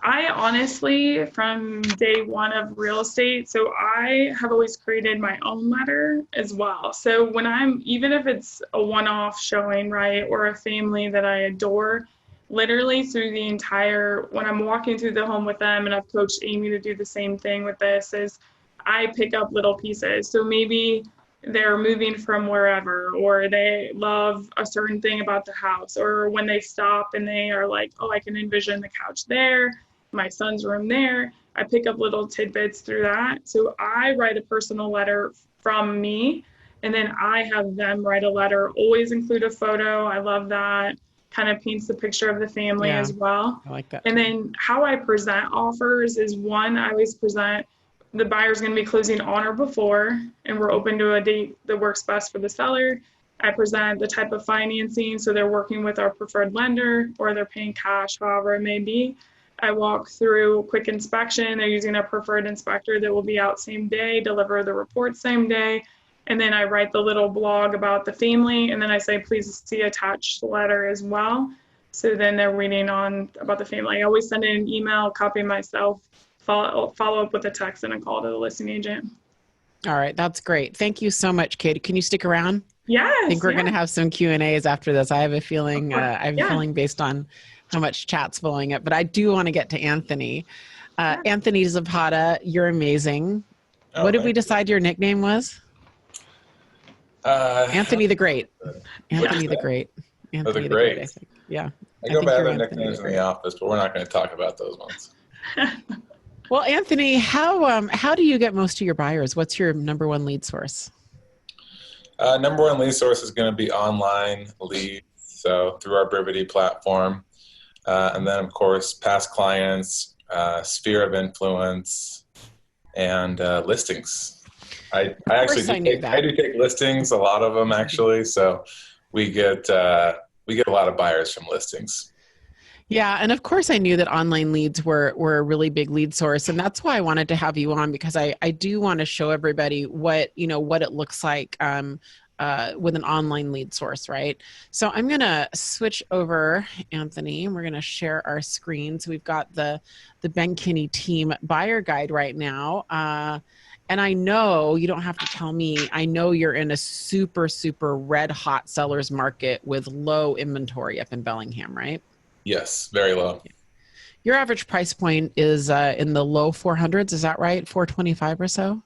I honestly, from day one of real estate, so I have always created my own letter as well. So when even if it's a one-off showing, right, or a family that I adore, literally through the entire, when I'm walking through the home with them, and I've coached Amy to do the same thing with this, is I pick up little pieces. So maybe they're moving from wherever, or they love a certain thing about the house, or when they stop and they are like, oh, I can envision the couch there, my son's room there. I pick up little tidbits through that. So I write a personal letter from me, and then I have them write a letter, always include a photo. I love that. Kind of paints the picture of the family as well. I like that. And then how I present offers is, one, I always present the buyer's going to be closing on or before, and we're open to a date that works best for the seller. I present the type of financing, so they're working with our preferred lender or they're paying cash, however it may be. I walk through a quick inspection. They're using a preferred inspector that will be out same day, deliver the report same day. And then I write the little blog about the family, and then I say, please see attached letter as well. So then they're reading on about the family. I always send in an email, copy myself, follow up with a text and a call to the listing agent. All right. That's great. Thank you so much, Katie. Can you stick around? Yes. I think we're going to have some Q&As after this. I have a feeling, feeling based on how much chat's flowing up, but I do want to get to Anthony. Anthony Zapata, you're amazing. What did we decide your nickname was? Anthony the Great. Anthony the Great. Anthony the Great, I think. Yeah. I go by other nicknames in the office, but we're not going to talk about those ones. Well, Anthony, how do you get most of your buyers? What's your number one lead source? Number one lead source is going to be online leads, so through our Brivity platform. And then, of course, past clients, sphere of influence, and listings. I do take listings, a lot of them actually. So we get a lot of buyers from listings. Yeah. And of course I knew that online leads were a really big lead source. And that's why I wanted to have you on, because I do want to show everybody what it looks like with an online lead source, right? So I'm going to switch over, Anthony, and we're going to share our screen. So we've got the Ben Kinney team buyer guide right now. And I know you don't have to tell me, I know you're in a super, super red hot seller's market with low inventory up in Bellingham, right? Yes, very low. Your average price point is in the low 400s. Is that right? 425 or so?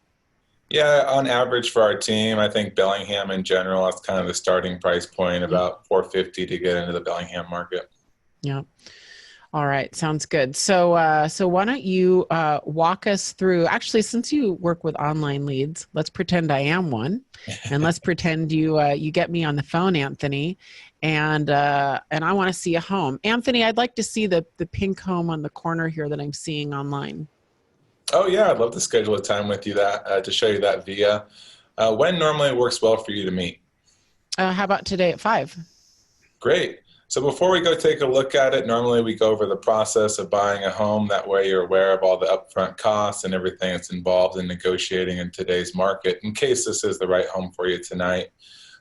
Yeah, on average for our team, I think Bellingham in general, that's kind of the starting price point, about 450 to get into the Bellingham market. Yeah. All right. Sounds good. So why don't you walk us through, actually, since you work with online leads, let's pretend I am one, and let's pretend you get me on the phone, Anthony, and I want to see a home. Anthony, I'd like to see the pink home on the corner here that I'm seeing online. Oh yeah, I'd love to schedule a time with you to show you that via. When normally works well for you to meet? How about today at 5? Great. So before we go take a look at it, normally we go over the process of buying a home. That way you're aware of all the upfront costs and everything that's involved in negotiating in today's market, in case this is the right home for you tonight.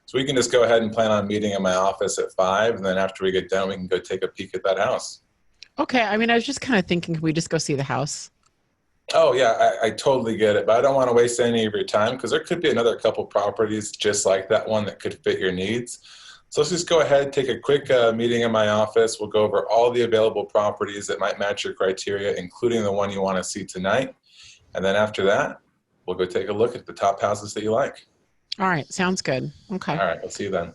So we can just go ahead and plan on meeting in my office at 5, and then after we get done, we can go take a peek at that house. Okay. I mean, I was just kind of thinking, can we just go see the house? Oh yeah, I totally get it, but I don't want to waste any of your time because there could be another couple properties just like that one that could fit your needs. So let's just go ahead, take a quick meeting in my office. We'll go over all the available properties that might match your criteria, including the one you want to see tonight. And then after that, we'll go take a look at the top houses that you like. All right. Sounds good. Okay. All right. We'll see you then.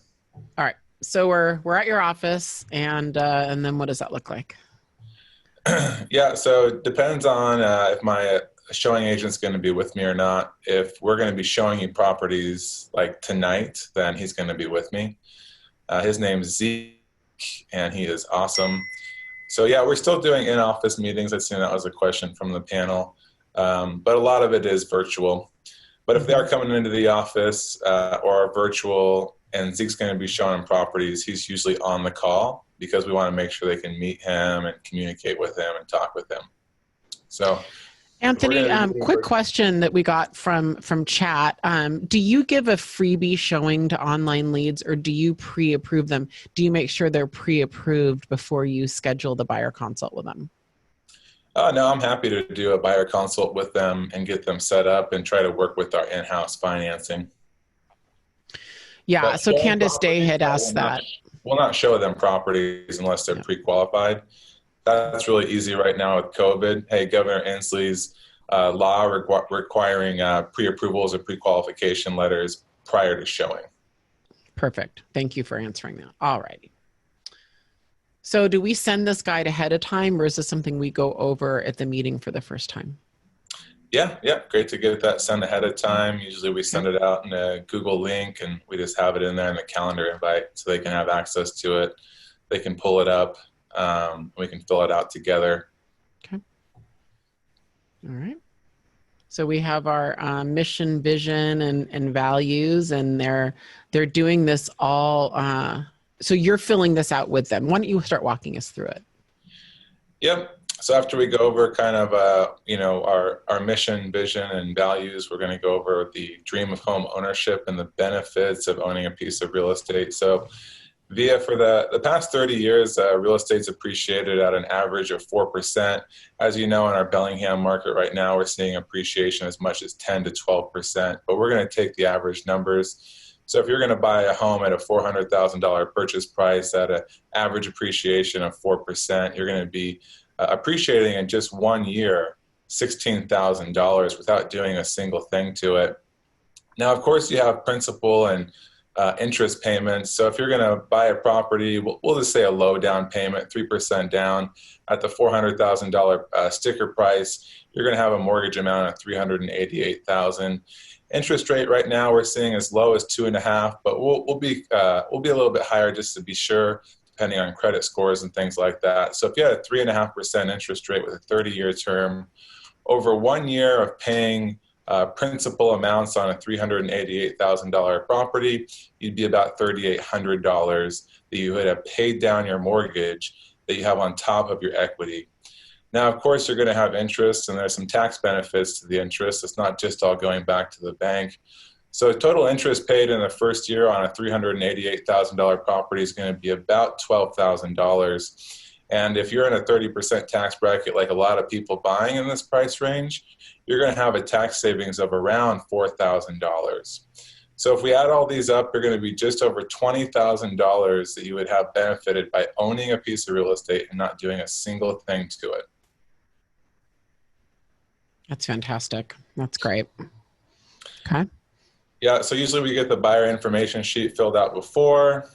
All right. So we're at your office, and then what does that look like? Yeah. So it depends on if my showing agent's going to be with me or not. If we're going to be showing you properties like tonight, then he's going to be with me. His name's Zeke, and he is awesome. So yeah, we're still doing in-office meetings. I seen that was a question from the panel, but a lot of it is virtual. But if they are coming into the office or virtual, and Zeke's going to be showing properties, he's usually on the call because we want to make sure they can meet him and communicate with him and talk with him. So. Anthony, quick question that we got from chat. Do you give a freebie showing to online leads, or do you pre-approve them? Do you make sure they're pre-approved before you schedule the buyer consult with them? No, I'm happy to do a buyer consult with them and get them set up and try to work with our in-house financing. Yeah. But So showing Candace Day properties, had asked that. we'll not show them properties unless they're Yeah. pre-qualified. That's really easy right now with COVID. Hey, Governor Inslee's law requiring pre-approvals or pre-qualification letters prior to showing. Perfect. Thank you for answering that. All righty. So do we send this guide ahead of time, or is this something we go over at the meeting for the first time? Yeah, great to get that sent ahead of time. Usually we send it out in a Google link and we just have it in there in the calendar invite so they can have access to it. They can pull it up. We can fill it out together. Okay. All right. So we have our mission, vision, and values, and they're doing this all. So you're filling this out with them. Why don't you start walking us through it? Yep. So after we go over kind of, our mission, vision, and values, we're going to go over the dream of home ownership and the benefits of owning a piece of real estate. So for the past 30 years, real estate's appreciated at an average of 4%. As you know, in our Bellingham market right now, we're seeing appreciation as much as 10 to 12%, but we're going to take the average numbers. So if you're going to buy a home at a $400,000 purchase price at an average appreciation of 4%, you're going to be appreciating in just 1 year $16,000 without doing a single thing to it. Now, of course, you have principal and interest payments. So if you're going to buy a property, we'll just say a low down payment, 3% down at the $400,000 sticker price, you're going to have a mortgage amount of $388,000. Interest rate right now we're seeing as low as 2.5%, but we'll be a little bit higher just to be sure, depending on credit scores and things like that. So if you had a 3.5% interest rate with a 30-year term, over 1 year of paying principal amounts on a $388,000 property, you'd be about $3,800 that you would have paid down your mortgage that you have on top of your equity. Now, of course, you're going to have interest, and there's some tax benefits to the interest. It's not just all going back to the bank. So total interest paid in the first year on a $388,000 property is going to be about $12,000. And if you're in a 30% tax bracket, like a lot of people buying in this price range, you're going to have a tax savings of around $4,000. So if we add all these up, you're going to be just over $20,000 that you would have benefited by owning a piece of real estate and not doing a single thing to it. That's fantastic. That's great. Okay. Yeah, so usually we get the buyer information sheet filled out before.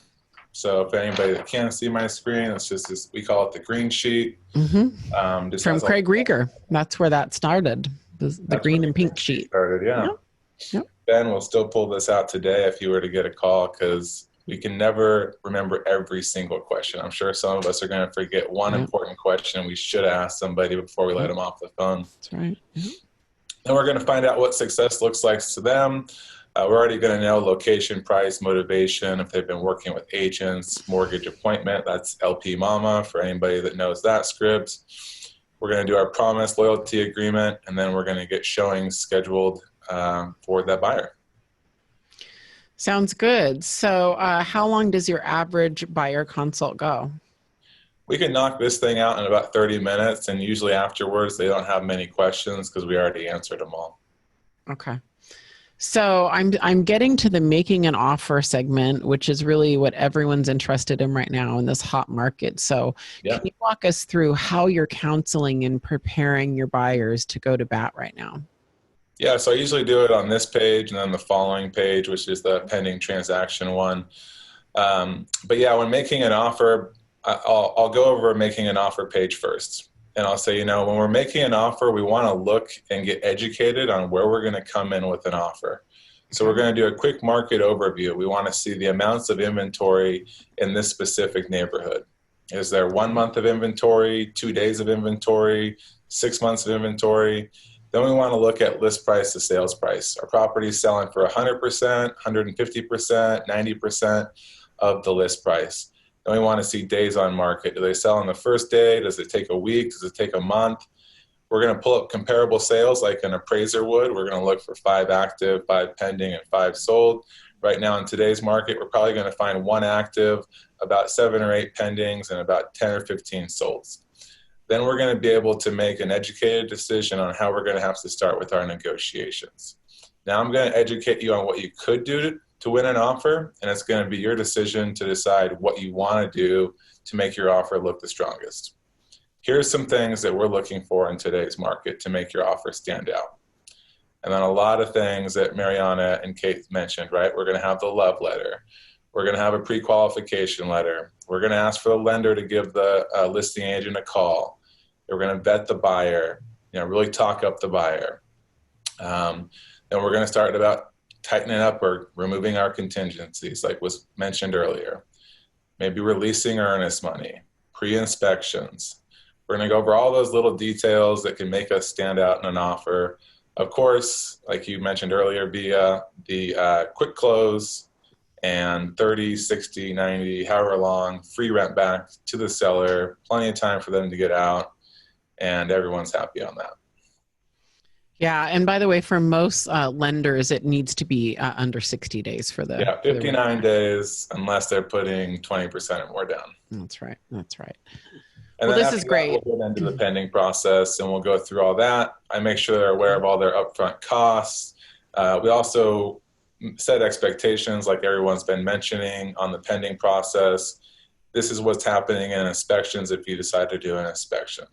So if anybody that can't see my screen, it's just this, we call it the green sheet. Mm-hmm. From Craig Rieger. That's where that started, the green and pink sheet. Started, yeah. Yep. Ben will still pull this out today if you were to get a call, because we can never remember every single question. I'm sure some of us are going to forget one important question we should ask somebody before we let them off the phone. That's right. Yep. Then we're going to find out what success looks like to them. We're already going to know location, price, motivation, if they've been working with agents, mortgage appointment, that's LP Mama for anybody that knows that script. We're going to do our promise loyalty agreement, and then we're going to get showings scheduled for that buyer. Sounds good. So how long does your average buyer consult go? We can knock this thing out in about 30 minutes, and usually afterwards they don't have many questions because we already answered them all. Okay. So I'm getting to the making an offer segment, which is really what everyone's interested in right now in this hot market. So Can you walk us through how you're counseling and preparing your buyers to go to bat right now? Yeah, so I usually do it on this page and then the following page, which is the pending transaction one. But yeah, when making an offer, I'll go over making an offer page first. And I'll say, when we're making an offer, we want to look and get educated on where we're going to come in with an offer. So we're going to do a quick market overview. We want to see the amounts of inventory in this specific neighborhood. Is there 1 month of inventory, 2 days of inventory, 6 months of inventory? Then we want to look at list price to sales price. Are properties selling for 100%, 150%, 90% of the list price? Then we want to see days on market. Do they sell on the first day? Does it take a week? Does it take a month? We're going to pull up comparable sales like an appraiser would. We're going to look for 5 active, 5 pending, and 5 sold. Right now in today's market, we're probably going to find 1 active, about 7 or 8 pendings, and about 10 or 15 solds. then we're going to be able to make an educated decision on how we're going to have to start with our negotiations. Now I'm going to educate you on what you could do to win an offer, and it's going to be your decision to decide what you want to do to make your offer look the strongest. Here's some things that we're looking for in today's market to make your offer stand out. And then a lot of things that Mariana and Kate mentioned, right? We're going to have the love letter. We're going to have a pre-qualification letter. We're going to ask for the lender to give the listing agent a call. We're going to vet the buyer, really talk up the buyer. Then we're going to start about tightening up or removing our contingencies, like was mentioned earlier. Maybe releasing earnest money, pre-inspections. We're going to go over all those little details that can make us stand out in an offer. Of course, like you mentioned earlier, via the quick close and 30, 60, 90, however long, free rent back to the seller, plenty of time for them to get out, and everyone's happy on that. Yeah, and by the way, for most lenders, it needs to be under 60 days for the... Yeah, 59 days, unless they're putting 20% or more down. That's right, that's right. And well, then this is great. We'll get into the pending process, and we'll go through all that. I make sure they're aware of all their upfront costs. We also set expectations, like everyone's been mentioning, on the pending process. This is what's happening in inspections if you decide to do an inspection.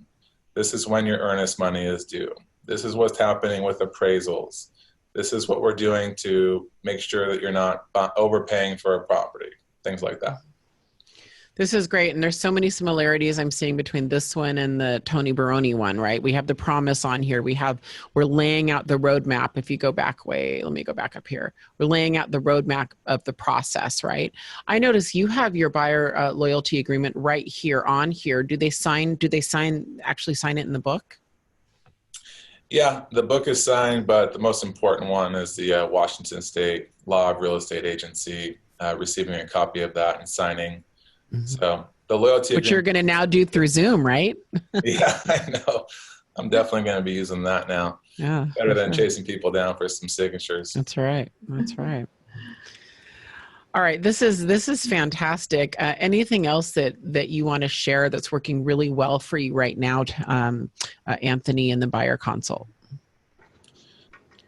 This is when your earnest money is due. This is what's happening with appraisals. This is what we're doing to make sure that you're not overpaying for a property, things like that. This is great. And there's so many similarities I'm seeing between this one and the Tony Baroni one, right? We have the promise on here. We're laying out the roadmap. If you go back let me go back up here. We're laying out the roadmap of the process, right? I notice you have your buyer loyalty agreement right here on here. Do they actually sign it in the book? Yeah, the book is signed, but the most important one is the Washington State Law of Real Estate Agency receiving a copy of that and signing. Mm-hmm. So the loyalty, which you're going to now do through Zoom, right? Yeah, I know. I'm definitely going to be using that now. Yeah, better than chasing people down for some signatures. That's right. That's right. All right, this is fantastic. Anything else that you want to share that's working really well for you right now, Anthony, in the Buyer Consult?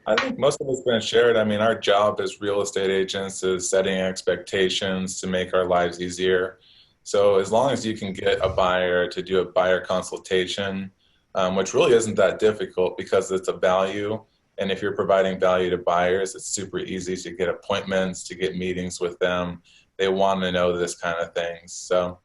I think most of it's been shared. I mean, our job as real estate agents is setting expectations to make our lives easier. So as long as you can get a buyer to do a buyer consultation, which really isn't that difficult because it's a value. And if you're providing value to buyers, it's super easy to get appointments, to get meetings with them. They want to know this kind of things. So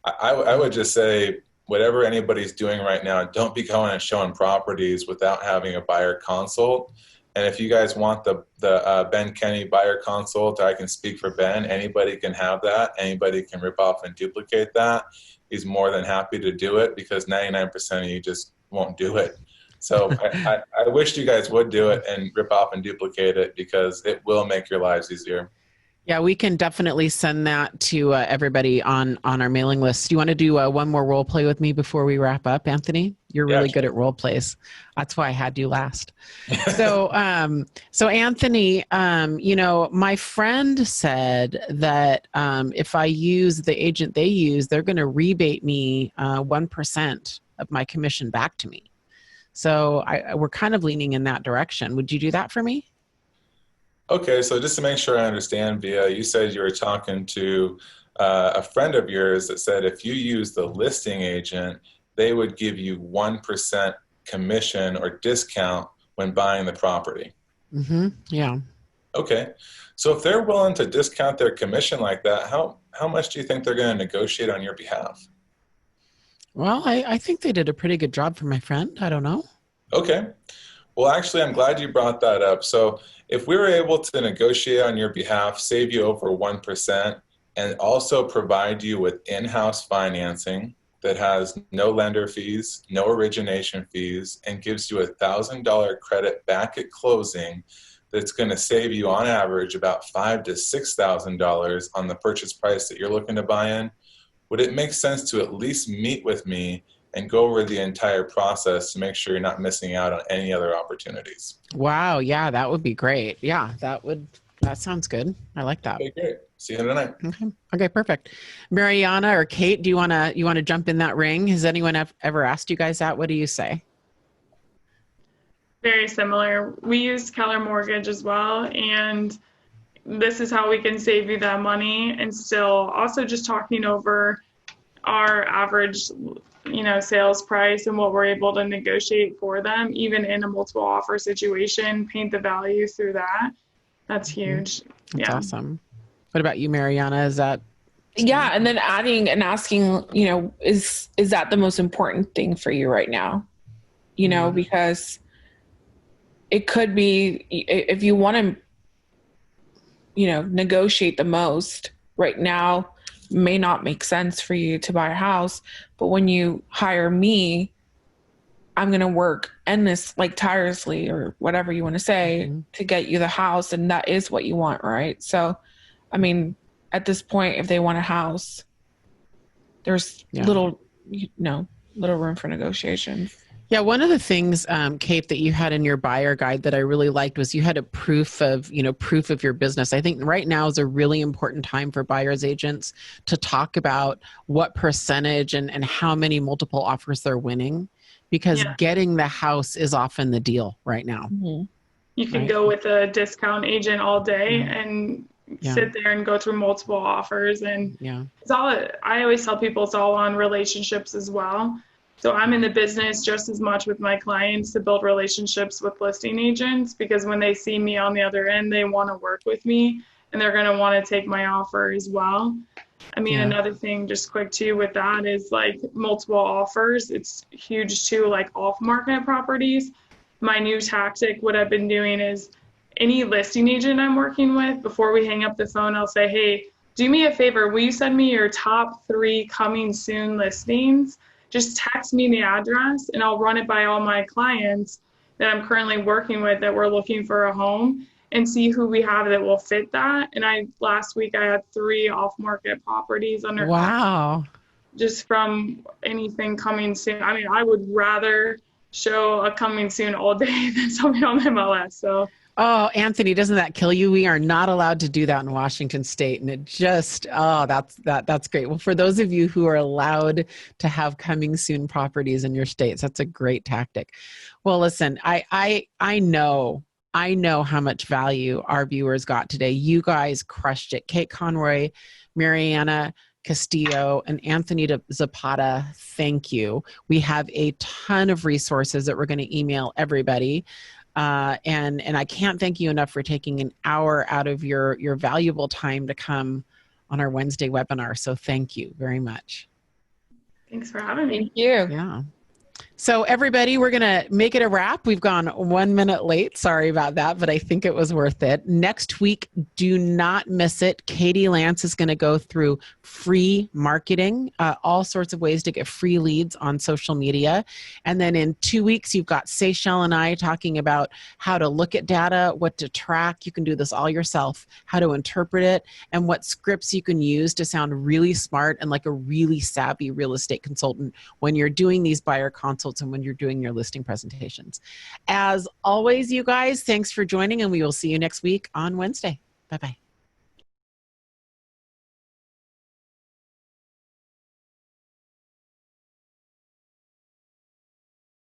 I would just say, whatever anybody's doing right now, don't be going and showing properties without having a buyer consult. And if you guys want the Ben Kinney buyer consult, I can speak for Ben. Anybody can have that. Anybody can rip off and duplicate that. He's more than happy to do it because 99% of you just won't do it. So I wish you guys would do it and rip off and duplicate it because it will make your lives easier. Yeah, we can definitely send that to everybody on our mailing list. Do you want to do one more role play with me before we wrap up, Anthony? You're really good at role plays. That's why I had you last. So Anthony, my friend said that if I use the agent they use, they're going to rebate me 1% of my commission back to me. So we're kind of leaning in that direction. Would you do that for me? Okay, so just to make sure I understand, Via, you said you were talking to a friend of yours that said if you use the listing agent, they would give you 1% commission or discount when buying the property. Mm-hmm. Yeah. Okay, so if they're willing to discount their commission like that, how much do you think they're going to negotiate on your behalf? Well, I think they did a pretty good job for my friend. I don't know. Okay. Well, actually, I'm glad you brought that up. So if we were able to negotiate on your behalf, save you over 1%, and also provide you with in-house financing that has no lender fees, no origination fees, and gives you $1,000 credit back at closing, that's going to save you on average about $5,000 to $6,000 on the purchase price that you're looking to buy in, would it make sense to at least meet with me and go over the entire process to make sure you're not missing out on any other opportunities? Wow. Yeah, that would be great. Yeah, that sounds good. I like that. Okay, great. See you tonight. Okay, perfect. Mariana or Kate, do you want to jump in that ring? Has anyone ever asked you guys that? What do you say? Very similar. We use Keller Mortgage as well, and this is how we can save you that money, and still also just talking over our average, sales price and what we're able to negotiate for them, even in a multiple offer situation, paint the value through that. That's huge. That's awesome. What about you, Mariana? Is that? Yeah. And then adding and asking, is that the most important thing for you right now? Because it could be, if you want to, negotiate the most right now, may not make sense for you to buy a house. But when you hire me, I'm going to work tirelessly, or whatever you want to say, to get you the house. And that is what you want, right? So, I mean, at this point, if they want a house, there's little room for negotiations. Yeah, one of the things, Kate, that you had in your buyer guide that I really liked was you had a proof of your business. I think right now is a really important time for buyers agents to talk about what percentage and how many multiple offers they're winning, because getting the house is often the deal right now. Mm-hmm. You can go with a discount agent all day and sit there and go through multiple offers. And it's all, I always tell people, it's all on relationships as well. So I'm in the business just as much with my clients to build relationships with listing agents, because when they see me on the other end, they want to work with me and they're going to want to take my offer as well. I mean, another thing just quick too with that is multiple offers. It's huge too, off market properties. My new tactic, what I've been doing is any listing agent I'm working with, before we hang up the phone, I'll say, hey, do me a favor. Will you send me your top 3 coming soon listings? Just text me the address and I'll run it by all my clients that I'm currently working with that we're looking for a home, and see who we have that will fit that. And last week I had 3 off-market properties under contract, just from anything coming soon. I mean, I would rather show a coming soon all day than something on MLS. So. Oh, Anthony, doesn't that kill you? We are not allowed to do that in Washington State. And it just, that's great. Well, for those of you who are allowed to have coming soon properties in your states, that's a great tactic. Well, listen, I know how much value our viewers got today. You guys crushed it. Kate Conroy, Mariana Castillo, and Anthony Zapata, thank you. We have a ton of resources that we're going to email everybody. And I can't thank you enough for taking an hour out of your valuable time to come on our Wednesday webinar. So thank you very much. Thanks for having me. Thank you. Yeah. So everybody, we're going to make it a wrap. We've gone 1 minute late. Sorry about that, but I think it was worth it. Next week, do not miss it. Katie Lance is going to go through free marketing, all sorts of ways to get free leads on social media. And then in 2 weeks, you've got Seychelle and I talking about how to look at data, what to track. You can do this all yourself, how to interpret it, and what scripts you can use to sound really smart and like a really savvy real estate consultant when you're doing these buyer consults and when you're doing your listing presentations. As always, you guys, thanks for joining, and we will see you next week on Wednesday. Bye-bye.